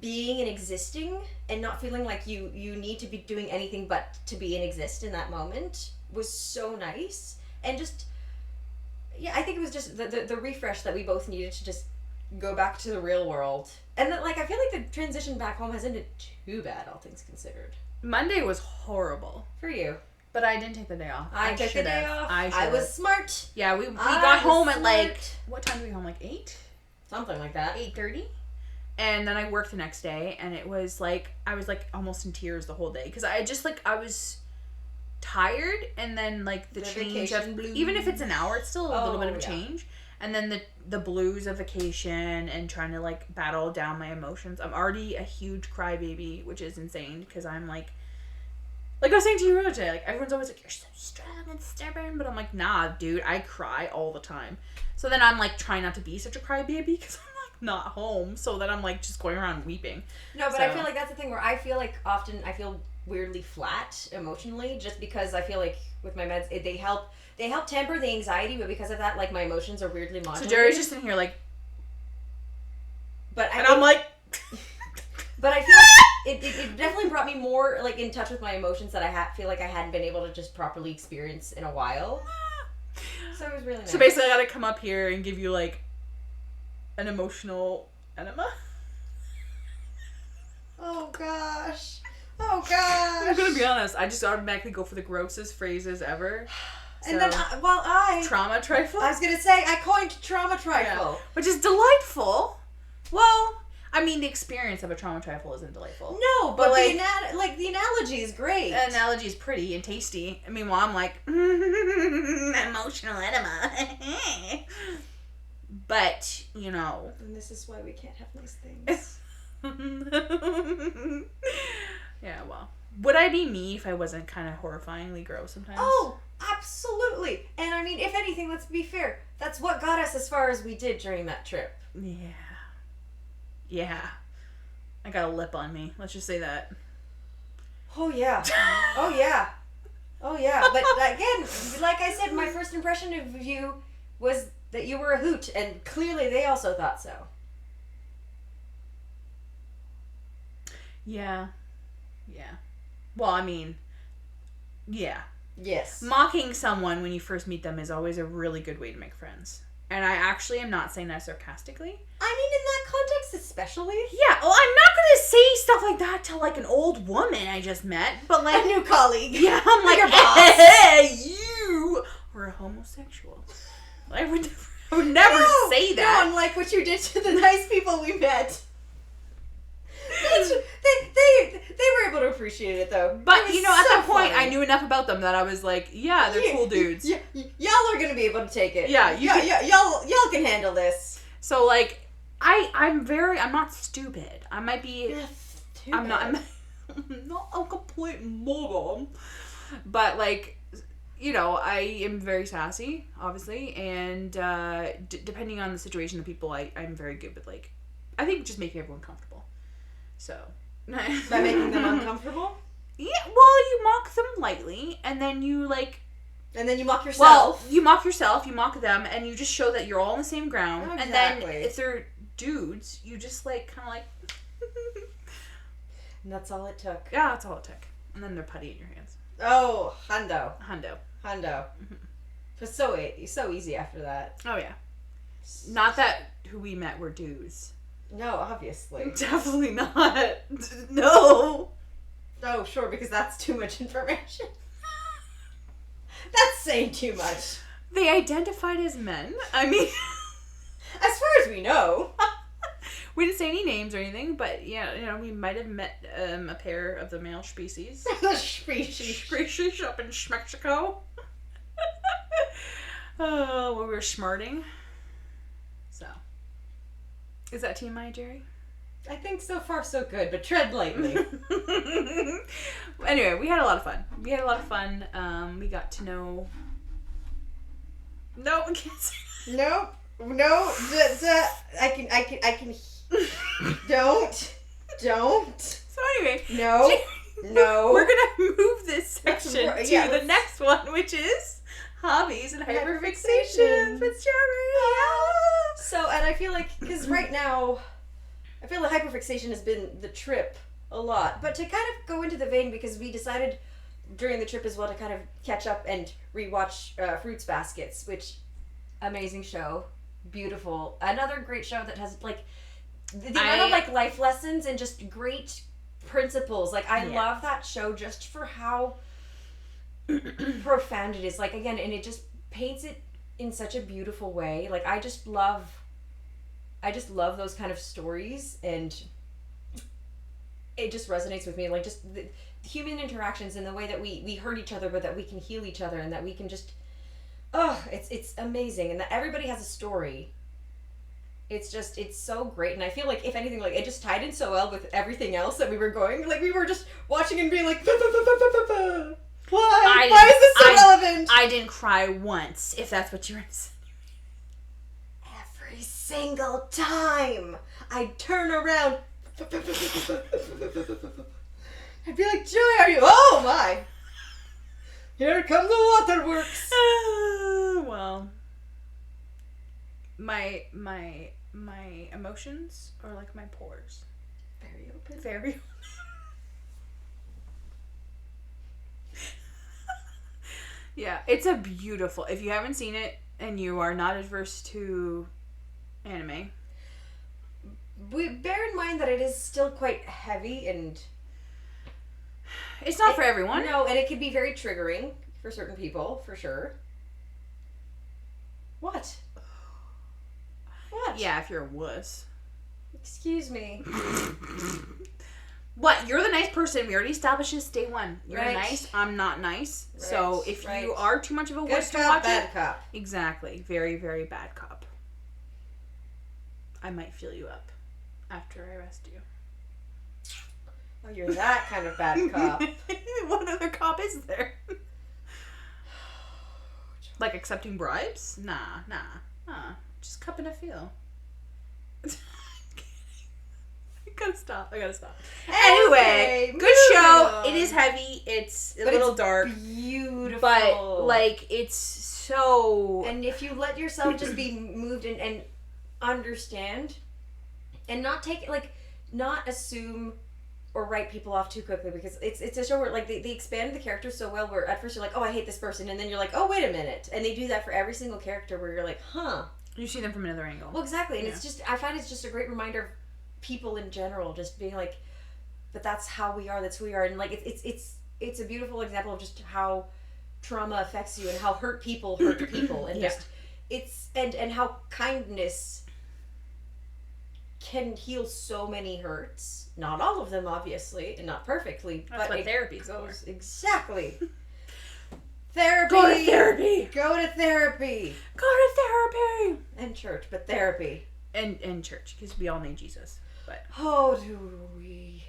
being and existing and not feeling like you need to be doing anything but to be and exist in that moment was so nice. And just, I think it was just the refresh that we both needed to just go back to the real world. And that, I feel like the transition back home hasn't been too bad, all things considered. Monday was horrible. For you. But I didn't take the day off. I took the day off. I was smart. Yeah, we got home at what time did we get home? 8? Something like that. 8:30. And then I worked the next day, and it was I was almost in tears the whole day because I just I was tired, and then the change of even if it's an hour, it's still a little bit of a change. And then the blues of vacation and trying to battle down my emotions. I'm already a huge crybaby, which is insane because I'm like I was saying to you earlier today, everyone's always you're so strong and stubborn, but I'm nah, dude, I cry all the time. So then I'm trying not to be such a crybaby because I'm not home, so then I'm just going around weeping. No, but I feel that's the thing where I feel often I feel weirdly flat emotionally just because I feel with my meds they help temper the anxiety, but because of that my emotions are weirdly modulated. So Gerry's just in here but I'm but I feel it definitely brought me more in touch with my emotions that I feel I hadn't been able to just properly experience in a while. So it was really nice. So basically I gotta come up here and give you an emotional enema. Oh gosh. I'm gonna be honest, I just automatically go for the grossest phrases ever. So, and then trauma trifle. I was gonna say I coined trauma trifle, which is delightful. Well, I mean, the experience of a trauma trifle isn't delightful. No, but like, the analogy is great. The analogy is pretty and tasty. I mean, while I'm like, emotional enema. But, you know. And this is why we can't have nice things. Yeah, well. Would I be me if I wasn't kind of horrifyingly gross sometimes? Oh, absolutely. And I mean, if anything, let's be fair. That's what got us as far as we did during that trip. Yeah. Yeah. I got a lip on me. Let's just say that. Oh, yeah. Oh, yeah. Oh, yeah. But again, like I said, my first impression of you was that you were a hoot. And clearly they also thought so. Yeah. Yeah. Well, I mean, yeah. Yes. Mocking someone when you first meet them is always a really good way to make friends. And I actually am not saying that sarcastically. I mean, in that context especially. Yeah, well, I'm not going to say stuff like that to, like, an old woman I just met. But, like... A new colleague. Yeah, I'm like, your boss. Hey, you are a homosexual. I would never say that. No, unlike what you did to the nice people we met. They were able to appreciate it though. But you know, at that point, funny. I knew enough about them that I was like, yeah, they're cool dudes. Y'all are gonna be able to take it. Yeah, y'all can handle this. So like, I'm not stupid. I might be. I'm not a complete moron. But like, you know, I am very sassy, obviously, and depending on the situation, the people, I'm very good with, like, I think just making everyone comfortable. So. By making them uncomfortable? Yeah, well, you mock them lightly, and then you, like... And then you mock yourself. Well, you mock yourself, you mock them, and you just show that you're all on the same ground. Exactly. And then, if they're dudes, you just, like, kind of like... And that's all it took. Yeah, that's all it took. And then they're putty in your hands. Oh, hundo. Mm-hmm. It was so easy after that. Oh, yeah. Not that who we met were dudes. No, obviously. Definitely not. No. Oh, sure, because that's too much information. That's saying too much. They identified as men. I mean... As far as we know. We didn't say any names or anything, but yeah, you know, we might have met a pair of the male species. The species up in Mexico. Oh, when we were smarting. So, is that TMI, Jerry? I think so far so good, but tread lightly. Anyway, we had a lot of fun. We got to know. No, I can't say. No. I can. Don't. So anyway. No. We're gonna move this section to the next one, which is hobbies and hyperfixations with Jerry. So, and I feel like, because right now, I feel like hyperfixation has been the trip a lot. But to kind of go into the vein, because we decided during the trip as well to kind of catch up and rewatch Fruits Baskets, which, amazing show. Beautiful. Another great show that has, like, the amount of, like, life lessons and just great principles. Like, I love that show just for how profound it is. Like, again, and it just paints it in such a beautiful way. Like, I just love those kind of stories, and it just resonates with me. Like, just the human interactions and the way that we hurt each other, but that we can heal each other, and that we can just... Oh, it's amazing, and that everybody has a story. It's so great, and I feel like, if anything, like, it just tied in so well with everything else that we were going. Like, we were just watching and being like, why? Why is this so relevant? I didn't cry once, if that's what you're saying. Every single time I'd turn around, I'd be like, Joy, are you? Oh my! Here come the waterworks. Well, my emotions are like my pores. Very open. Very open. Yeah, it's a beautiful... If you haven't seen it and you are not adverse to anime... Bear in mind that it is still quite heavy and... It's not for everyone. No, and it can be very triggering for certain people, for sure. What? Yeah, if you're a wuss. Excuse me. What? You're the nice person. We already established this day one. You're right. nice. I'm not nice. Right. So if you are too much of a wuss to cop, watch bad it, cop. Exactly. Very, very bad cop. I might fill you up after I arrest you. Oh, you're that kind of bad cop. What other cop is there? Like accepting bribes? Nah. Just cupping a feel. I gotta stop. Anyway, good show. It is heavy. It's a little dark. Beautiful. But, like, it's so... And if you let yourself just be moved and understand and not take, like, not assume or write people off too quickly, because it's a show where, like, they expand the characters so well where at first you're like, oh, I hate this person, and then you're like, oh, wait a minute. And they do that for every single character where you're like, huh. You see them from another angle. Well, exactly. And it's just, I find it's just a great reminder of people in general just being like, but that's how we are, that's who we are. And like it's a beautiful example of just how trauma affects you and how hurt people and just it's and how kindness can heal so many hurts. Not all of them, obviously, and not perfectly. That's what therapy's for. Exactly. Therapy. Go to therapy. Go to therapy. Go to therapy. And church, but therapy. And church, because we all need Jesus. But oh, do we?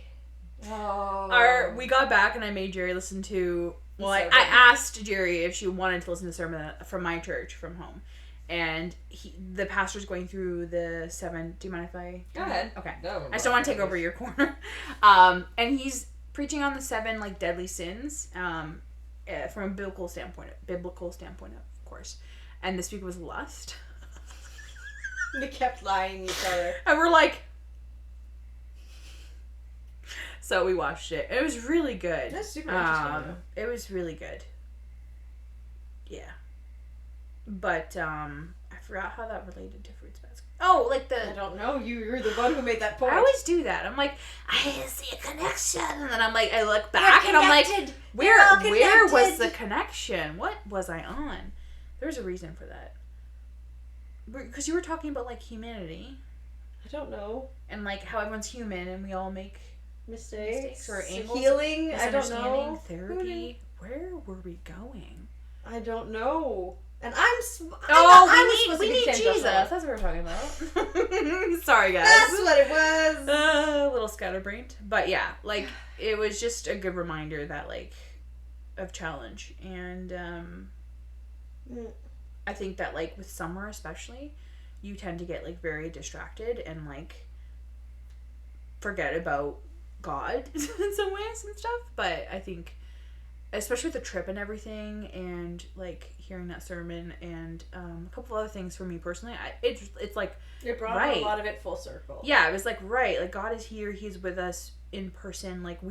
Oh. We got back and I made Gerry listen to. Well, I asked Gerry if she wanted to listen to the sermon from my church from home, and the pastor's going through the 7. Do you mind if I? Go ahead. Okay. No, I still want to take over your corner. And he's preaching on the 7 like deadly sins. From a biblical standpoint, of course. And this week was lust. They kept lying to each other. And we're like... So we watched it. It was really good. That's super interesting. It was really good. Yeah. But, I forgot how that related to Fruits Basket. Oh, like the... I don't know. You're the one who made that point. I always do that. I'm like, I see a connection. And then I'm like, I look back and I'm like, where was the connection? What was I on? There's a reason for that. Because you were talking about, like, humanity. I don't know. And, like, how everyone's human and we all make mistakes or angles. Healing. I don't know. Therapy. Where were we going? I don't know. And we need Jesus. That's what we're talking about. Sorry, guys. That's what it was. A little scatterbrained. But, yeah, like, it was just a good reminder that, like, of challenge. And, I think that, like, with summer especially, you tend to get, like, very distracted and, like, forget about God in some ways and stuff. But I think, especially with the trip and everything and, like, hearing that sermon and a couple other things for me personally, it's like... It brought a lot of it full circle. Yeah, it was, like, right. Like, God is here. He's with us in person. Like,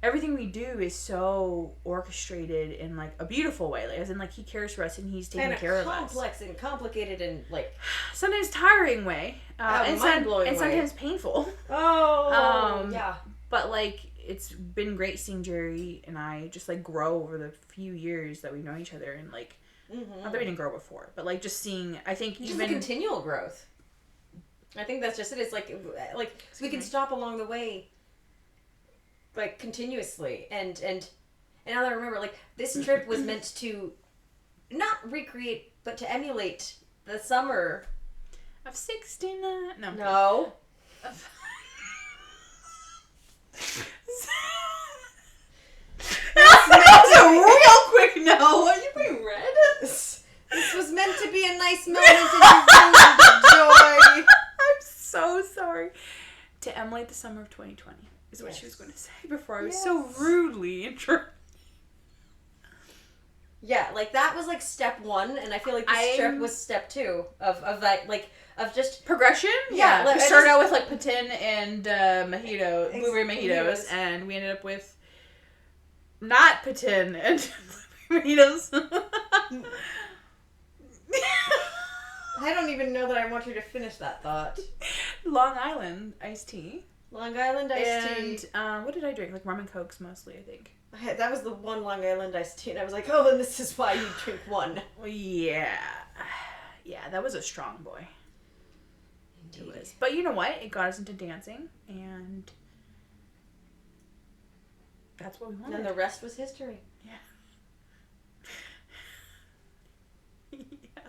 everything we do is so orchestrated in, like, a beautiful way. Like, as in, like, he cares for us and he's taking care of us. Complex and complicated and, like... Sometimes tiring way. And sometimes painful. Oh, yeah. But, like, it's been great seeing Gerry and I just, like, grow over the few years that we've known each other. And, like, not that we didn't grow before, but, like, just seeing, I think just even... Just continual growth. I think that's just it. It's, like we can stop along the way... like continuously and now that I remember, like, this trip was meant to not recreate but to emulate the summer of 69. No. That's a real quick no. Are you being red? This was meant to be a nice moment and you ruined it, Joy. I'm so sorry. To emulate the summer of 2020. Is what she was going to say before I was so rudely interrupted. Yeah, like, that was, like, step 1, and I feel like this trip was step 2 of that, like, of just... Progression? Yeah. Like, we started out with, like, patin and blueberry mojitos, and we ended up with not patin and blueberry mojitos. I don't even know that I want you to finish that thought. Long Island iced tea. Long Island iced tea. And what did I drink? Like rum and cokes mostly, I think. That was the one Long Island iced tea, and I was like, oh, and this is why you drink one. Yeah. Yeah, that was a strong boy. Indeed. It was. But you know what? It got us into dancing, and that's what we wanted. And the rest was history. Yeah. Yeah.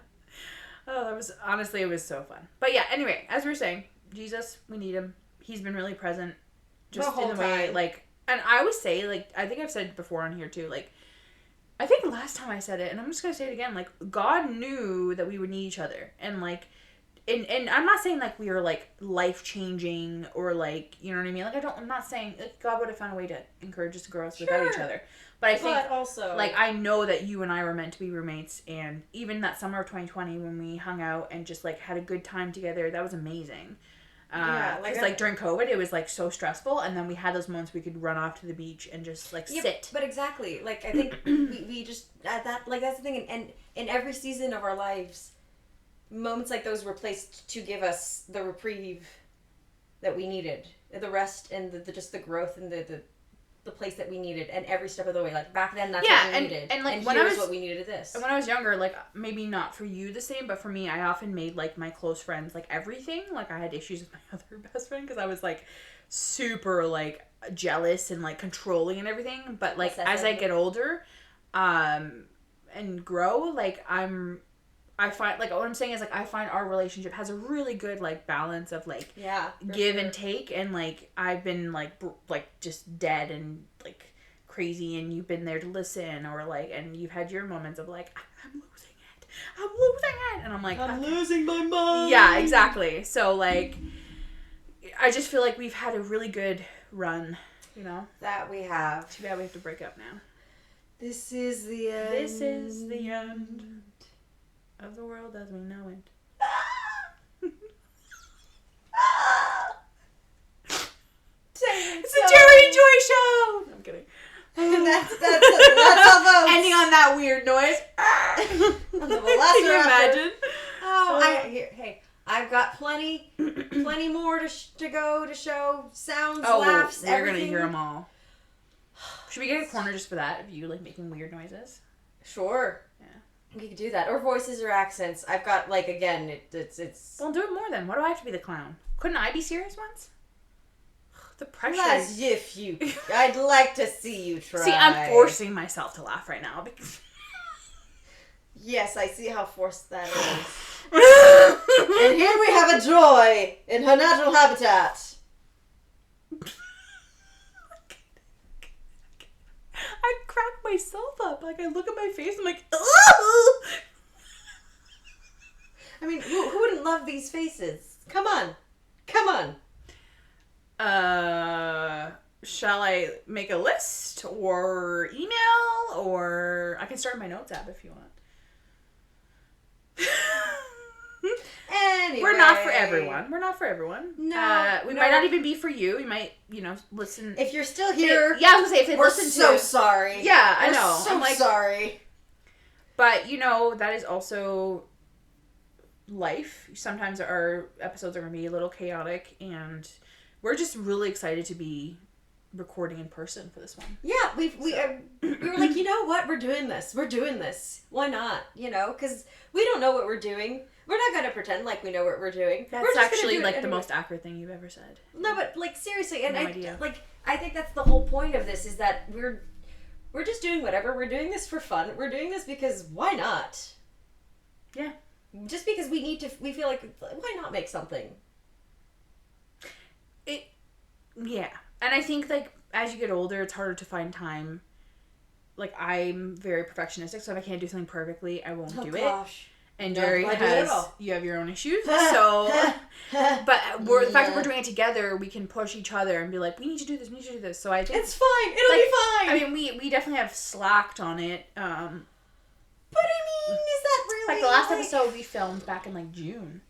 Oh, that was, honestly, it was so fun. But yeah, anyway, as we were saying, Jesus, we need him. He's been really present. Just in the way, like, and I always say, like, I think I've said it before on here too, like, I think last time I said it, and I'm just going to say it again, like, God knew that we would need each other. And, like, and I'm not saying, like, we are, like, life-changing or, like, you know what I mean? Like, I'm not saying, like, God would have found a way to encourage us to grow us without each other. But I think, also, like, I know that you and I were meant to be roommates, and even that summer of 2020 when we hung out and just, like, had a good time together, that was amazing. Because, like, during COVID, it was, like, so stressful, and then we had those moments we could run off to the beach and just, like, sit. But exactly. Like, I think we just, that's the thing, and in every season of our lives, moments like those were placed to give us the reprieve that we needed, the rest and the growth and the place that we needed, and every step of the way. Like, back then, that's what we needed. And like, when here's what we needed this. And when I was younger, like, maybe not for you the same, but for me, I often made, like, my close friends, like, everything. Like, I had issues with my other best friend because I was, like, super, like, jealous and, like, controlling and everything. But, like, as I get older, and grow, like, I find, like, what I'm saying is, like, I find our relationship has a really good, like, balance of, like, give and take, and, like, I've been, like, just dead and, like, crazy, and you've been there to listen, or, like, and you've had your moments of, like, I'm losing it, and I'm like, I'm losing my mind. Yeah, exactly. So, like, I just feel like we've had a really good run, you know? That we have. Too bad we have to break up now. This is the end. This is the end of the world as we know it. It's a Gerry and Joy show! I'm kidding. that's all those. Ending on that weird noise. Can you imagine? Hey, I've got plenty more to go to show. Sounds, laughs, we're everything. Gonna hear them all. Should we get a corner just for that, of you, like, making weird noises? Sure. We could do that. Or voices or accents. I've got, like, again, it's... Well, do it more then. Why do I have to be the clown? Couldn't I be serious once? The pressure. As if you... I'd like to see you try. See, I'm forcing myself to laugh right now. Because... Yes, I see how forced that is. And here we have a Joy in her natural habitat. I crack myself up. Like, I look at my face, I'm like, ugh! I mean, who wouldn't love these faces? Come on. Shall I make a list or email, or I can start my notes app if you want. Anyway. We're not for everyone. No. We might not even be for you. You might, listen. If you're still here. Yeah, I was gonna say, if they listen to. We're so sorry. Yeah, I know. I'm so sorry. But, that is also life. Sometimes our episodes are going to be a little chaotic, and we're just really excited to be recording in person for this one. Yeah, we were like, you know what? We're doing this. Why not? Because we don't know what we're doing. We're not going to pretend like we know what we're doing. That's actually, like, the most accurate thing you've ever said. No, but, like, seriously, and no idea. I think that's the whole point of this, is that we're just doing whatever. We're doing this for fun. We're doing this because why not? Yeah. Just because we feel like, why not make something? Yeah. And I think, like, as you get older, it's harder to find time. Like, I'm very perfectionistic, so if I can't do something perfectly, I won't do it. And Gerry you have your own issues, so, but the fact that we're doing it together, we can push each other and be like, we need to do this, so I think... It's fine, it'll be fine! I mean, we definitely have slacked on it, But I mean, is that really... Like, the last episode we filmed back in, like, June.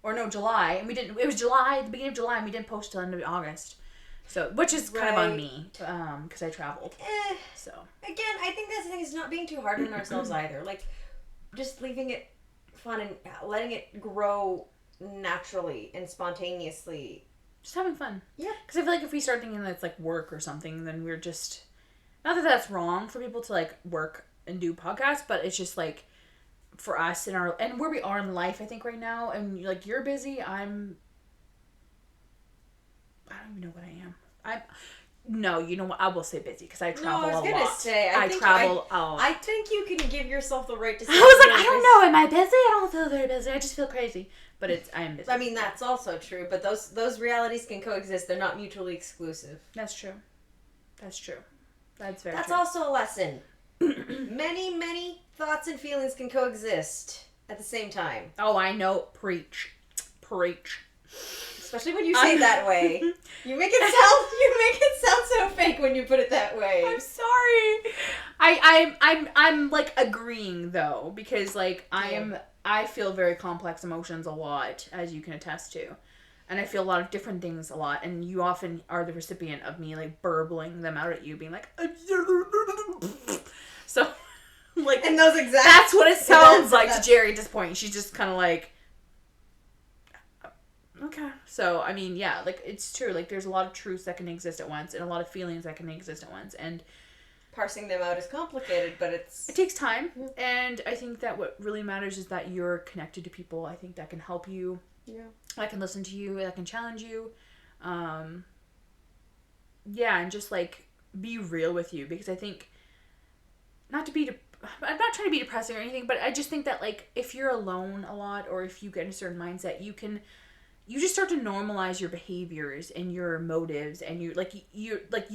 Or no, July, and it was July, the beginning of July, and we didn't post till the end of August. So, which is kind of on me, because I traveled, so... Again, I think that's the thing, is not being too hard on ourselves either, like... Just leaving it fun and letting it grow naturally and spontaneously. Just having fun. Yeah. Because I feel like if we start thinking that it's, like, work or something, then we're just... Not that that's wrong for people to, like, work and do podcasts, but it's just, like... for us and where we are in life, I think right now, and like you're busy, I don't even know what I am. No, you know what? I will say busy because I travel a lot. No, I was gonna say I travel a lot. I think you can give yourself the right to say. I was like, I don't know. Am I busy? I don't feel very busy. I just feel crazy. But I am busy. I mean, that's also true. But those realities can coexist. They're not mutually exclusive. That's true. That's true. That's very. That's true. also a lesson. Many thoughts and feelings can coexist at the same time. Oh, I know. Preach. Especially when you say it that way. You make it sound so fake when you put it that way. I'm sorry. I'm like agreeing though, because like I feel very complex emotions a lot, as you can attest to. And I feel a lot of different things a lot, and you often are the recipient of me like burbling them out at you, being like so like, and those exact that's what it sounds like to Gerry at this point. She's just kind of like, okay. So, I mean, yeah, like, it's true. Like, there's a lot of truths that can exist at once and a lot of feelings that can exist at once. And parsing them out is complicated, but it takes time. And I think that what really matters is that you're connected to people. I think that can help you. Yeah. That can listen to you. That can challenge you. Yeah, and just, like, be real with you. Because I think, I'm not trying to be depressing or anything, but I just think that, like, if you're alone a lot or if you get in a certain mindset, you just start to normalize your behaviors and your motives, and you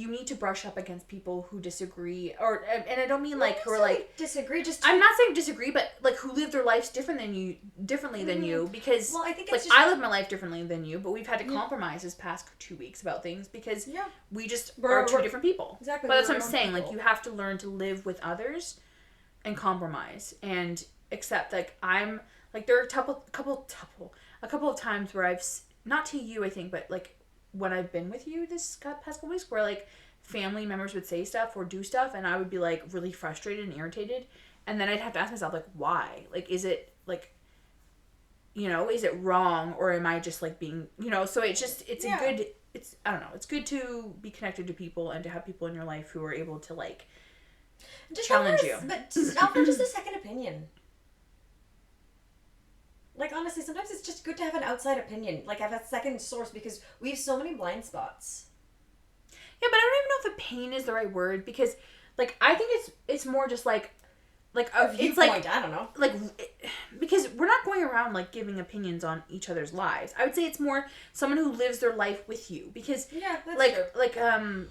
need to brush up against people who disagree, and I don't mean like who are like disagree. I'm not saying disagree, but like who live their lives differently than you, because I think it's like I live my life differently than you, but we've had to compromise this past 2 weeks about things because we just are two different people. Exactly. But that's what I'm saying. Like, you have to learn to live with others and compromise and accept. Like, I'm like, there are a couple of times where I've, not to you, I think, but like when I've been with you this past couple weeks, where like family members would say stuff or do stuff, and I would be like really frustrated and irritated, and then I'd have to ask myself, like, why? Like, is it like, you know, is it wrong, or am I just like being, you know? So it's I don't know, it's good to be connected to people and to have people in your life who are able to like just challenge you, but just offer just a second opinion. Like, honestly, sometimes it's just good to have an outside opinion. Like, have a second source, because we have so many blind spots. Yeah, but I don't even know if pain is the right word, because, like, I think it's more just, like it's like, I don't know. Like, because we're not going around, like, giving opinions on each other's lives. I would say it's more someone who lives their life with you, because, yeah, that's like, true. Like,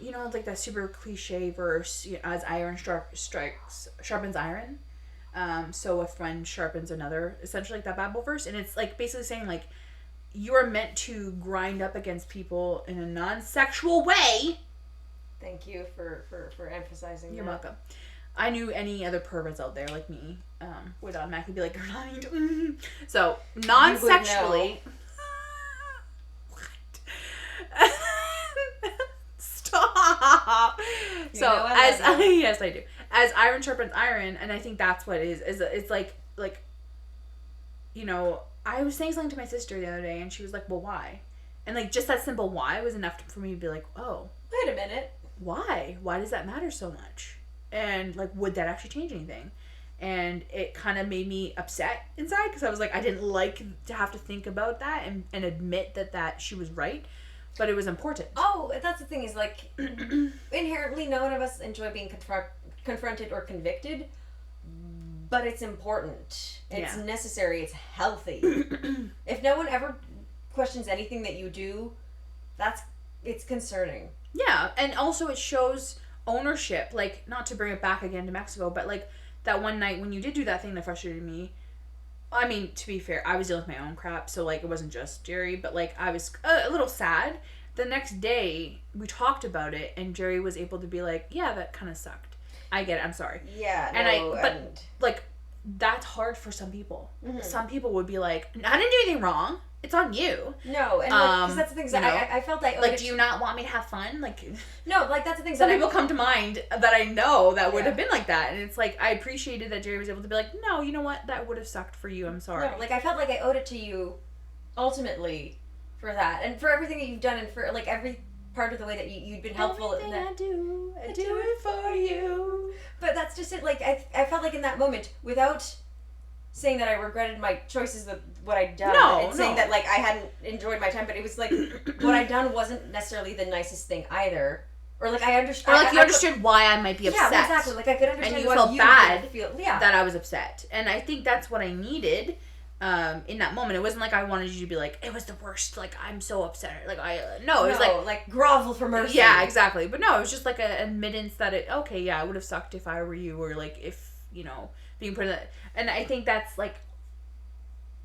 you know, like that super cliche verse, you know, as iron sharpens iron. So a friend sharpens another, essentially, like that Bible verse. And it's like basically saying, like, you are meant to grind up against people in a non-sexual way. Thank you for emphasizing You're that. welcome. I knew any other perverts out there like me would automatically be like, grind. So, non-sexually. What? Stop. You so, know yes, I do. As iron sharpens iron, and I think that's what it is it's like, you know, I was saying something to my sister the other day, and she was like, well, why? And like, just that simple why was enough for me to be like, oh, wait a minute, why does that matter so much? And like, would that actually change anything? And it kind of made me upset inside, because I was like, I didn't like to have to think about that and admit that she was right, but it was important. Oh, that's the thing, is like, inherently none of us enjoy being confronted or convicted, but it's important, it's necessary, it's healthy. If no one ever questions anything that you do, it's concerning. Yeah, and also it shows ownership. Like, not to bring it back again to Mexico, but like that one night when you did do that thing that frustrated me, I mean, to be fair, I was dealing with my own crap, so like, it wasn't just Gerry, but like, I was a little sad. The next day we talked about it, and Gerry was able to be like, yeah, that kind of sucked. I get it. I'm sorry. Yeah. But like, that's hard for some people. Mm-hmm. Some people would be like, I didn't do anything wrong. It's on you. No, and like, 'cause that's the thing. I felt I owed like, do you not want me to have fun? Like, no, like that's the thing. Some people come to mind that I know that would have been like that, and it's like, I appreciated that Gerry was able to be like, no, you know what, that would have sucked for you. I'm sorry. No, like, I felt like I owed it to you, ultimately, for that, and for everything that you've done, and for like every part of the way that you've been helpful. Everything I do it for you. But that's just it. Like, I felt like in that moment, without saying that I regretted my choices with what I'd done. No, saying that, like, I hadn't enjoyed my time, but it was, like, what I'd done wasn't necessarily the nicest thing either. Or, like, I understood... Or, like, you understood why I might be upset. Yeah, exactly. Like, I could understand and you why felt you bad feel, yeah. that I was upset. And I think that's what I needed in that moment. It wasn't like I wanted you to be like, it was the worst, like, I'm so upset. Like, no, it was like, grovel for mercy. Yeah, exactly. But no, it was just, like, an admittance that it would have sucked if I were you, or, like, if, you know, being put in that... And I think that's, like...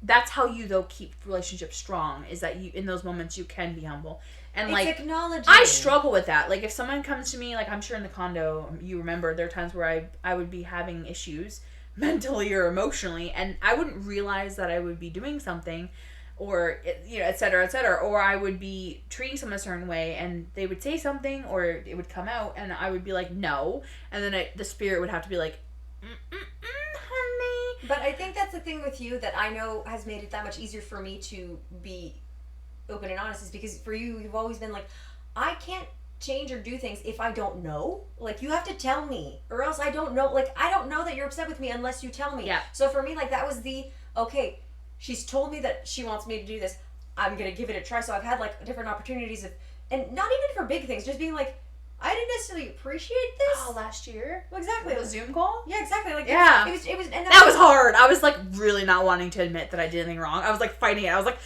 That's how you, though, keep relationships strong, is that you, in those moments, you can be humble. And, it's like, acknowledging. I struggle with that. Like, if someone comes to me, like, I'm sure in the condo, you remember, there are times where I would be having issues, mentally or emotionally, and I wouldn't realize that I would be doing something, or, you know, et cetera, or I would be treating someone a certain way, and they would say something, or it would come out, and I would be like, no, and then the spirit would have to be like, honey. But I think that's the thing with you that I know has made it that much easier for me to be open and honest, is because for you, you've always been like, I can't change or do things if I don't know. Like, you have to tell me, or else I don't know. Like, I don't know that you're upset with me unless you tell me. Yeah. So for me, like, that was okay, she's told me that she wants me to do this. I'm going to give it a try. So I've had, like, different opportunities of, and not even for big things, just being like, I didn't necessarily appreciate this. Oh, last year? Well, exactly. The Zoom call? Yeah, exactly. Like, yeah. It was, and that was hard. I was, like, really not wanting to admit that I did anything wrong. I was, like, fighting it. I was like,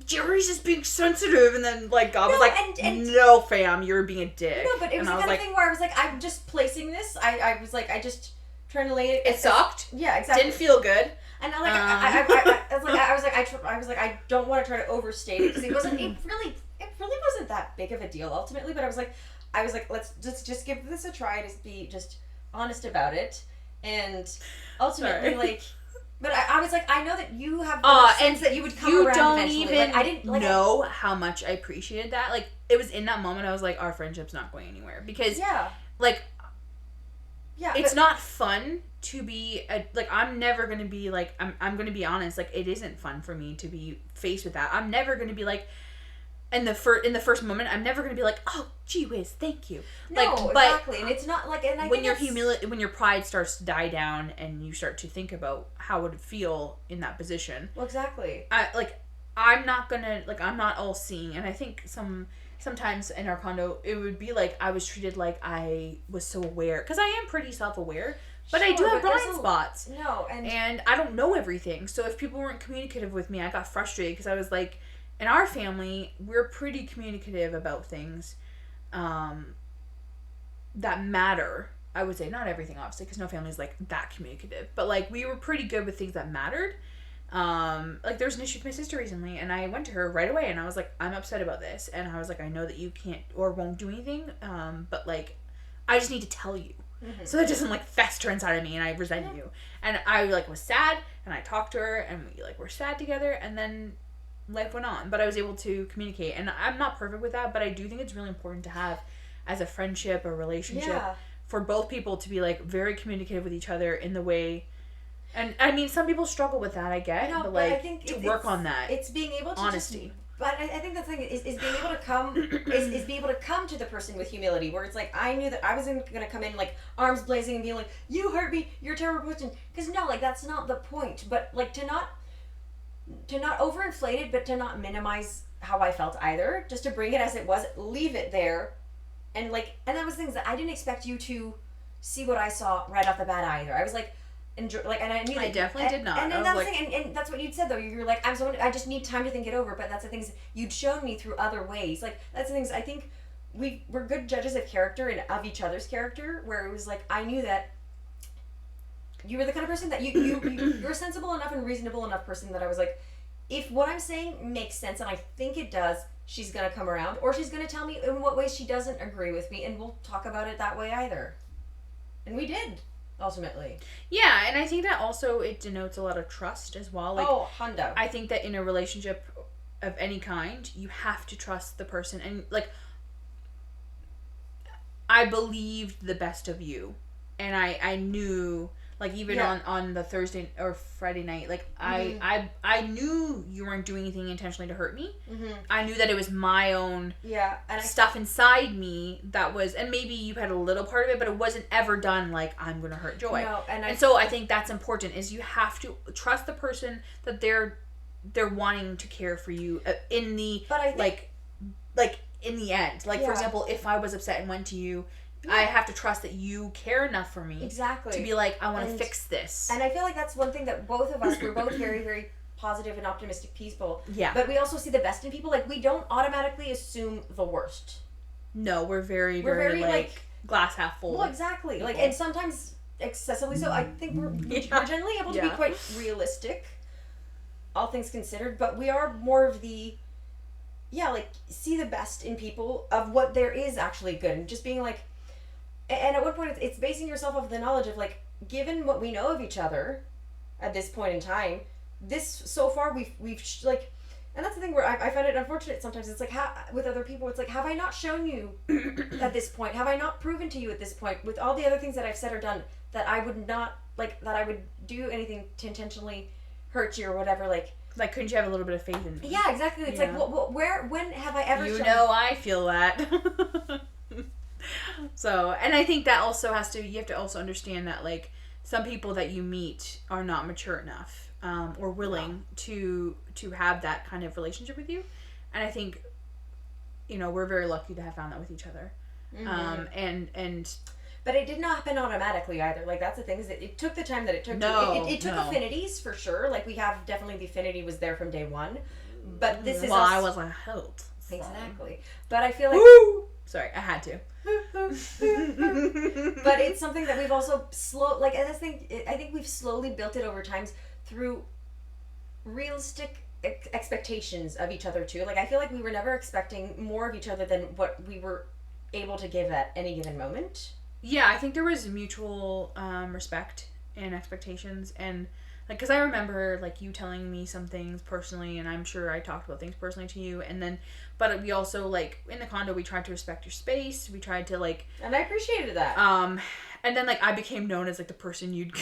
Jerry's just being sensitive, and then, like, God was like, no, fam, you're being a dick. No, but it was the kind of thing where I was like, I'm just placing this. I was like, I just trying to lay it. It sucked. Yeah, exactly. Didn't feel good. And I was like, I don't want to try to overstate it, because it really wasn't that big of a deal ultimately. But I was like, let's just give this a try, to be just honest about it, and ultimately, like. But I was like, I know that you have the sense that you would come around eventually. You don't even like, I didn't know how much I appreciated that. Like, it was in that moment I was like, our friendship's not going anywhere. Because, like, it's not fun to be, I'm never going to be, like, I'm going to be honest, like, it isn't fun for me to be faced with that. I'm never going to be, like, in the first moment, I'm never going to be like, oh, gee whiz, thank you. No, exactly. And it's not like, and I when when your pride starts to die down and you start to think about how would it feel in that position. Well, exactly. I'm not all seeing, and I think sometimes in our condo, it would be like I was treated like I was so aware, because I am pretty self-aware, but I do have blind spots. No, and I don't know everything. So if people weren't communicative with me, I got frustrated, because I was like, in our family, we're pretty communicative about things that matter. I would say not everything, obviously, because no family is like that communicative. But like, we were pretty good with things that mattered. Like, there was an issue with my sister recently, and I went to her right away, and I was like, I'm upset about this. And I was like, I know that you can't or won't do anything, but like, I just need to tell you. Mm-hmm. So that doesn't like fester inside of me, and I resent you. And I like was sad, and I talked to her, and we like were sad together, and then life went on. But I was able to communicate, and I'm not perfect with that, but I do think it's really important to have, as a friendship or relationship, for both people to be like very communicative with each other in the way. And I mean, some people struggle with that, I get, but like, I think to work on that, it's being able to honesty. But I think the thing is being able to come is being able to come to the person with humility, where it's like, I knew that I wasn't gonna come in like arms blazing and being like, you hurt me, you're a terrible person, because no, like, that's not the point. But like, to not overinflate it, but to not minimize how I felt either, just to bring it as it was, leave it there, and that was things that I didn't expect you to see what I saw right off the bat either. I was like, enjoy, like, and I knew I definitely did not. And that's the thing, and that's what you'd said though. You're like, I just need time to think it over. But that's the things you'd shown me through other ways. Like, that's the things I think we're good judges of character and of each other's character. Where it was like, I knew that you were the kind of person that you're a sensible enough and reasonable enough person that I was like, if what I'm saying makes sense, and I think it does, she's gonna come around, or she's gonna tell me in what ways she doesn't agree with me, and we'll talk about it that way either. And we did, ultimately. Yeah, and I think that also it denotes a lot of trust as well. Like, hundo. I think that in a relationship of any kind, you have to trust the person, and like, I believed the best of you, and I knew, Like even on the Thursday or Friday night, like I knew you weren't doing anything intentionally to hurt me. I knew that it was my own stuff inside me that was, and maybe you had a little part of it, but it wasn't ever done like I'm gonna hurt Joy. No, and so I think that's important. Is you have to trust the person that they're wanting to care for you in the like in the end. Like for example, if I was upset and went to you. Yeah. I have to trust that you care enough for me. Exactly. To be like, I want to fix this. And I feel like that's one thing that both of us, we're both very, very positive and optimistic people. Yeah. But we also see the best in people. Like, we don't automatically assume the worst. No, we're very, very like glass half full. Well, exactly. People. Like, and sometimes excessively so. I think we're generally able to be quite realistic, all things considered. But we are more of the, like, see the best in people of what there is actually good. And just being like, and at one point, it's basing yourself off the knowledge of, like, given what we know of each other at this point in time, this, so far, we've like, and that's the thing where I find it unfortunate sometimes. It's like, with other people, it's like, have I not shown you at this point? Have I not proven to you at this point, with all the other things that I've said or done, that I would not, like, that I would do anything to intentionally hurt you or whatever, like, couldn't you have a little bit of faith in me? Yeah, exactly. It's like, when have I ever shown... You know I feel that. So, and I think that also you have to also understand that, like, some people that you meet are not mature enough or willing to have that kind of relationship with you. And I think, we're very lucky to have found that with each other. And but it did not happen automatically either. Like, that's the thing, is that it took the time that it took. It took affinities for sure. Like, we have definitely, the affinity was there from day one. But this is I was a hope. So. Exactly. But I feel like... Woo! Sorry, I had to. But it's something that we've also and I think we've slowly built it over times through realistic expectations of each other too. Like, I feel like we were never expecting more of each other than what we were able to give at any given moment. Yeah, I think there was mutual respect and expectations, and like, because I remember, like, you telling me some things personally, and I'm sure I talked about things personally to you, and then, but we also, like, in the condo, we tried to respect your space, we tried to, like... And I appreciated that. And then, like, I became known as, like, the person you'd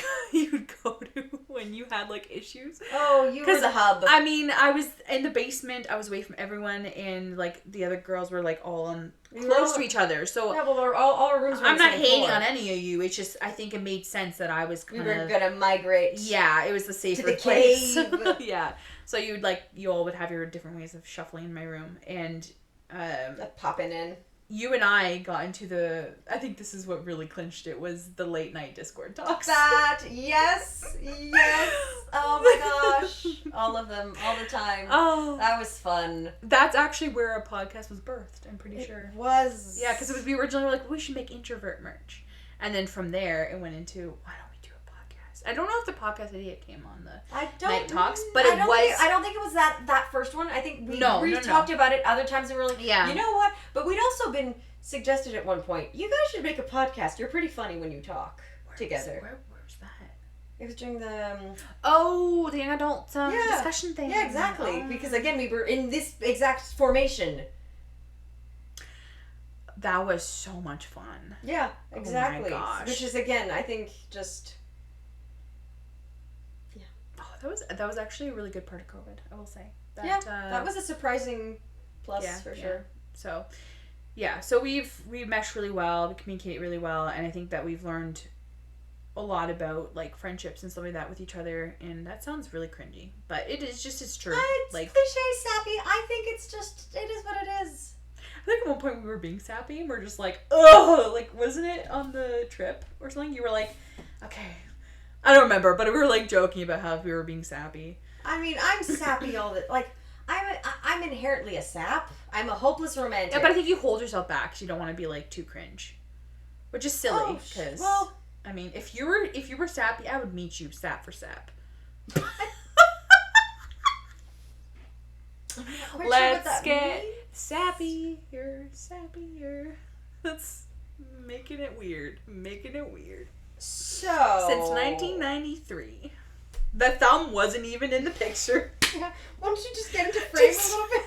go to when you had, like, issues. Oh, you were the hub. I mean, I was in the basement, I was away from everyone, and, like, the other girls were, like, all close to each other, so... Yeah, well, all our rooms were I'm not hating on any of you, it's just, I think it made sense that I was kind of... We were gonna migrate. Yeah, it was the safer place. To the cave. Yeah. So you all would have your different ways of shuffling in my room, and... popping in. You and I got into I think this is what really clinched it, was the late night Discord talks. Yes. Oh my gosh. All of them, all the time. Oh. That was fun. That's actually where a podcast was birthed, I'm pretty sure. It was. Yeah, because we originally were like, we should make introvert merch. And then from there, it went into, why don't we do a podcast? I don't know if the podcast idea came on the night talks, but I don't think it was that first one. I think we talked about it other times, and we were like, you know what? But we'd also been suggested at one point, you guys should make a podcast. You're pretty funny when you talk together. Where's that? It was during the... the young adult discussion thing. Yeah, exactly. Because, again, we were in this exact formation. That was so much fun. Yeah, exactly. Oh my gosh. Which is, again, I think just... Yeah. Oh, that was actually a really good part of COVID, I will say. That was a surprising plus for sure. So, so we meshed really well, we communicate really well, and I think that we've learned a lot about, like, friendships and stuff like that with each other, and that sounds really cringy, but it's true. It's like, cliche sappy. I think it is what it is. I think at one point we were being sappy, and we're just like, ugh, like, wasn't it on the trip or something? You were like, okay, I don't remember, but we were, like, joking about how we were being sappy. I mean, I'm sappy all the, like, I'm inherently a sap. I'm a hopeless romantic. Yeah, but I think you hold yourself back because you don't want to be, like, too cringe, which is silly, because, I mean, if you were sappy, I would meet you sap for sap. Let's get sappier. That's making it weird. So, since 1993, the thumb wasn't even in the picture. Yeah. Why don't you just get into frame a little bit?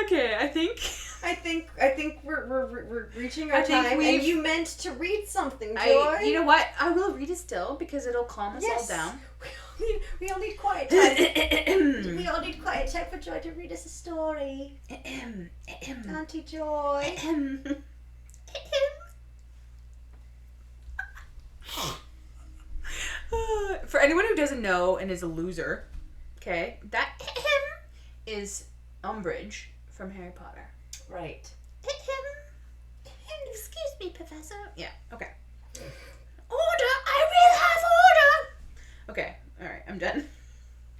Okay, I think think we're reaching our time, and you meant to read something, Joy. You know what? I will read it still because it'll calm us all down. We all need quiet time. We all need quiet time for Joy to read us a story. Auntie Joy. For anyone who doesn't know and is a loser, okay, that is Umbridge from Harry Potter. Right. Excuse me, Professor. Yeah, okay. Order! I will have order! Okay, alright, I'm done.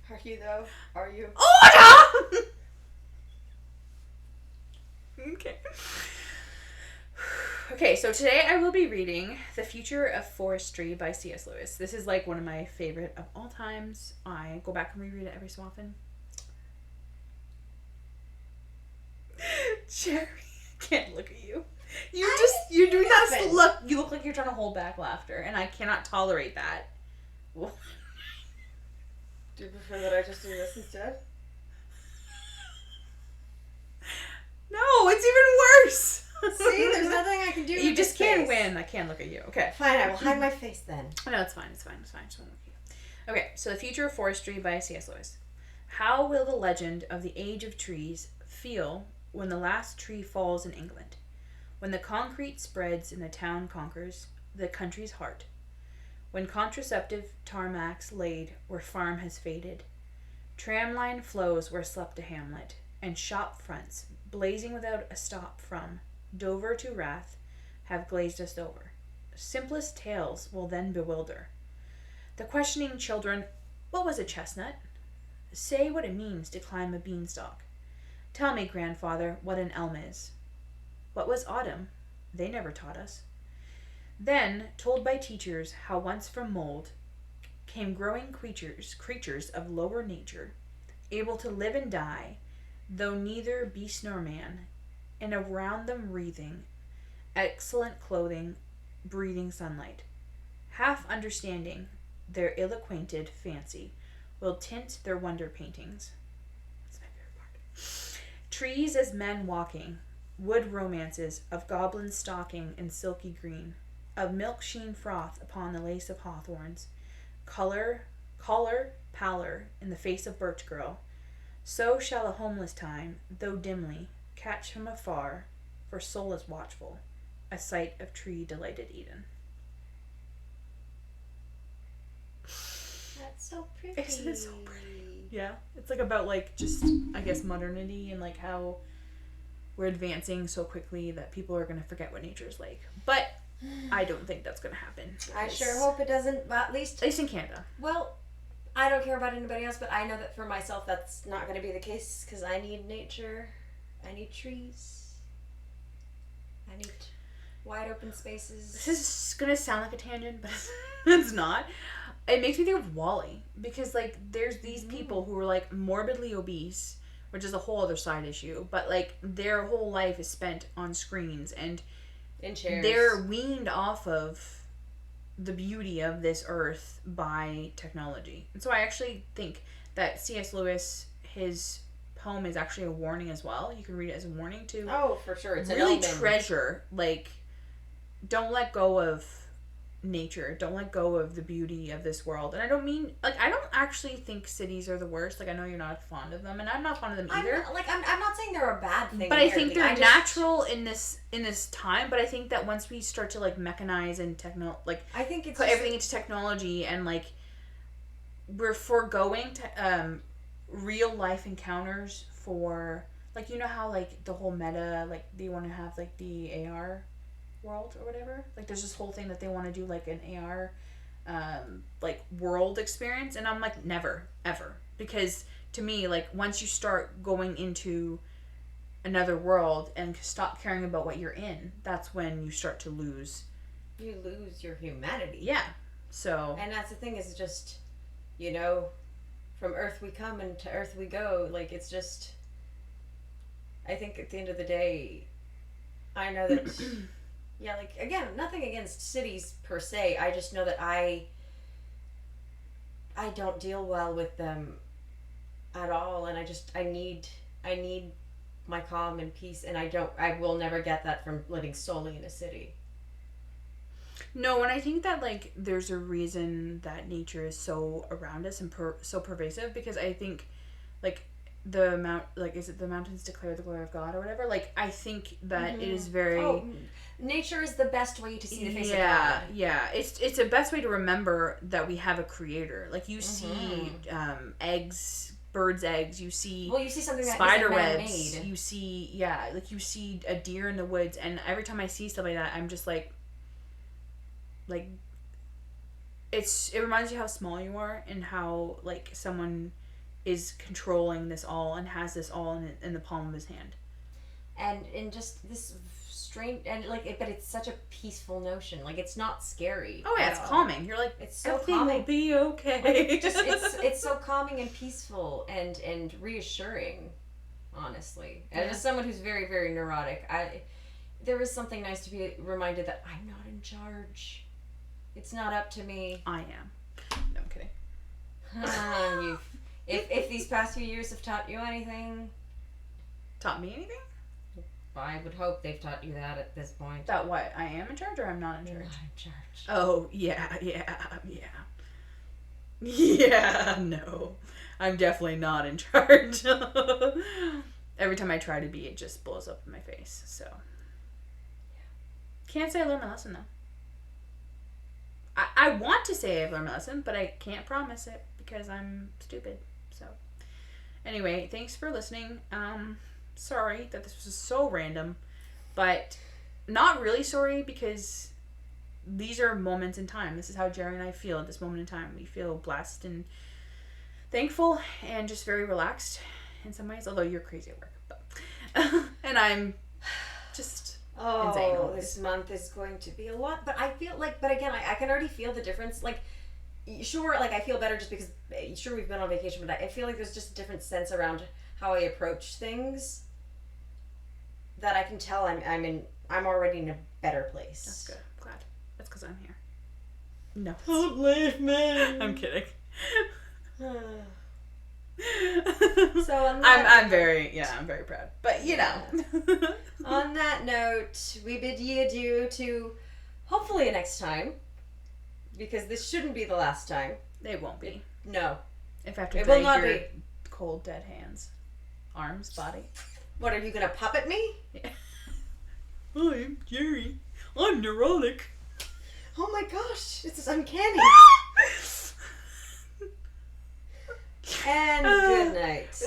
Are you, though? Are you? Order! Okay. Okay, so today I will be reading The Future of Forestry by C.S. Lewis. This is like one of my favorite of all times. I go back and reread it every so often. Gerry, I can't look at you. You're doing that look. You look like you're trying to hold back laughter, and I cannot tolerate that. Do you prefer that I just do this instead? No, it's even worse. See, there's nothing I can do. You just can't win. I can't look at you. Okay. Fine, I will hide my face then. No, it's fine. It's fine. It's fine. I just want to look at you. Okay, so The Future of Forestry by C.S. Lewis. How will the legend of the age of trees feel when the last tree falls in England? When the concrete spreads and the town conquers the country's heart? When contraceptive tarmacs laid where farm has faded? Tramline flows where slept a hamlet, and shop fronts, blazing without a stop from Dover to Rath, have glazed us over. Simplest tales will then bewilder the questioning children. What was a chestnut? Say what it means to climb a beanstalk. Tell me, grandfather, what an elm is. What was autumn? They never taught us. Then, told by teachers how once from mold came growing creatures of lower nature, able to live and die, though neither beast nor man, and around them wreathing excellent clothing, breathing sunlight. Half understanding their ill-acquainted fancy will tint their wonder paintings. That's my favorite part. Trees as men walking, wood romances of goblins stalking in silky green, of milk sheen froth upon the lace of hawthorns, color, pallor in the face of birch girl. So shall a homeless time, though dimly, catch from afar, for soul is watchful, a sight of tree-delighted Eden. That's so pretty. Isn't it so pretty? Yeah. It's like about like just, I guess, modernity and like how we're advancing so quickly that people are going to forget what nature is like. But I don't think that's going to happen. I sure hope it doesn't, at least in Canada. Well, I don't care about anybody else, but I know that for myself that's not going to be the case because I need nature. I need trees. I need wide open spaces. This is going to sound like a tangent, but it's not. It makes me think of WALL-E because like there's these people who are like morbidly obese, which is a whole other side issue, but like their whole life is spent on screens and in chairs. They're weaned off of the beauty of this earth by technology. And so I actually think that C.S. Lewis, his poem is actually a warning as well. You can read it as a warning to for sure. It's really treasure, like, don't let go of nature. Don't let go of the beauty of this world. And I don't mean, like, I don't actually think cities are the worst. Like, I know you're not fond of them, and I'm not fond of them either. I'm not saying they're a bad thing. But I think they're natural in this time. But I think that once we start to like mechanize and I think it's put everything into technology and like we're foregoing real life encounters for like, you know how like the whole meta, like they want to have like the AR world or whatever, like there's this whole thing that they want to do like an AR like world experience, and I'm like, never ever, because to me, like, once you start going into another world and stop caring about what you're in, that's when you start to lose your humanity. Yeah. So, and that's the thing, is just, you know, from earth we come and to earth we go. Like, it's just, I think at the end of the day, I know that yeah, like, again, nothing against cities per se. I just know that I don't deal well with them at all, and I need my calm and peace, and I will never get that from living solely in a city. No, and I think that, like, there's a reason that nature is so around us and so pervasive, because I think, like, is it the mountains declare the glory of God or whatever? Like, I think that it is very... Oh, nature is the best way to see the face of God. Yeah. It's the best way to remember that we have a creator. Like, you see eggs, birds' eggs, you see... Well, you see something that spider isn't webs. man-made. You see, you see a deer in the woods, and every time I see stuff like that, I'm just like, it reminds you how small you are, and how, like, someone is controlling this all and has this all in the palm of his hand. And just this strange, and like, but it's such a peaceful notion. Like, it's not scary. Oh yeah, it's calming. You're like, it's so everything calming. will be okay. Like, it's so calming and peaceful and reassuring. Honestly, and as someone who's very, very neurotic, there is something nice to be reminded that I'm not in charge. It's not up to me. I am. No, I'm kidding. If these past few years have taught you anything... Taught me anything? I would hope they've taught you that at this point. That what? I am in charge, or I'm not in charge? You're not in charge. Oh, yeah. Yeah, no. I'm definitely not in charge. Every time I try to be, it just blows up in my face, so... Can't say I learned my lesson, though. I want to say I've learned my lesson, but I can't promise it because I'm stupid. So, anyway, thanks for listening. Sorry that this was so random, but not really sorry, because these are moments in time. This is how Gerry and I feel at this moment in time. We feel blessed and thankful and just very relaxed in some ways, although you're crazy at work. But and I'm just... Oh, this month is going to be a lot, but I feel like, but again, I can already feel the difference. Like, sure, like, I feel better just because, sure, we've been on vacation, but I feel like there's just a different sense around how I approach things that I can tell I'm already in a better place. That's good. I'm glad. That's because I'm here. No. Don't leave me. I'm kidding. So I'm very proud, but you know. On that note, we bid ye adieu to hopefully next time, because this shouldn't be the last time. It won't be. No. If I have to it will not your be. Cold dead hands, arms, body. What, are you gonna puppet me? Yeah. I'm Gerry. I'm neurotic. Oh my gosh, this is uncanny. And good night.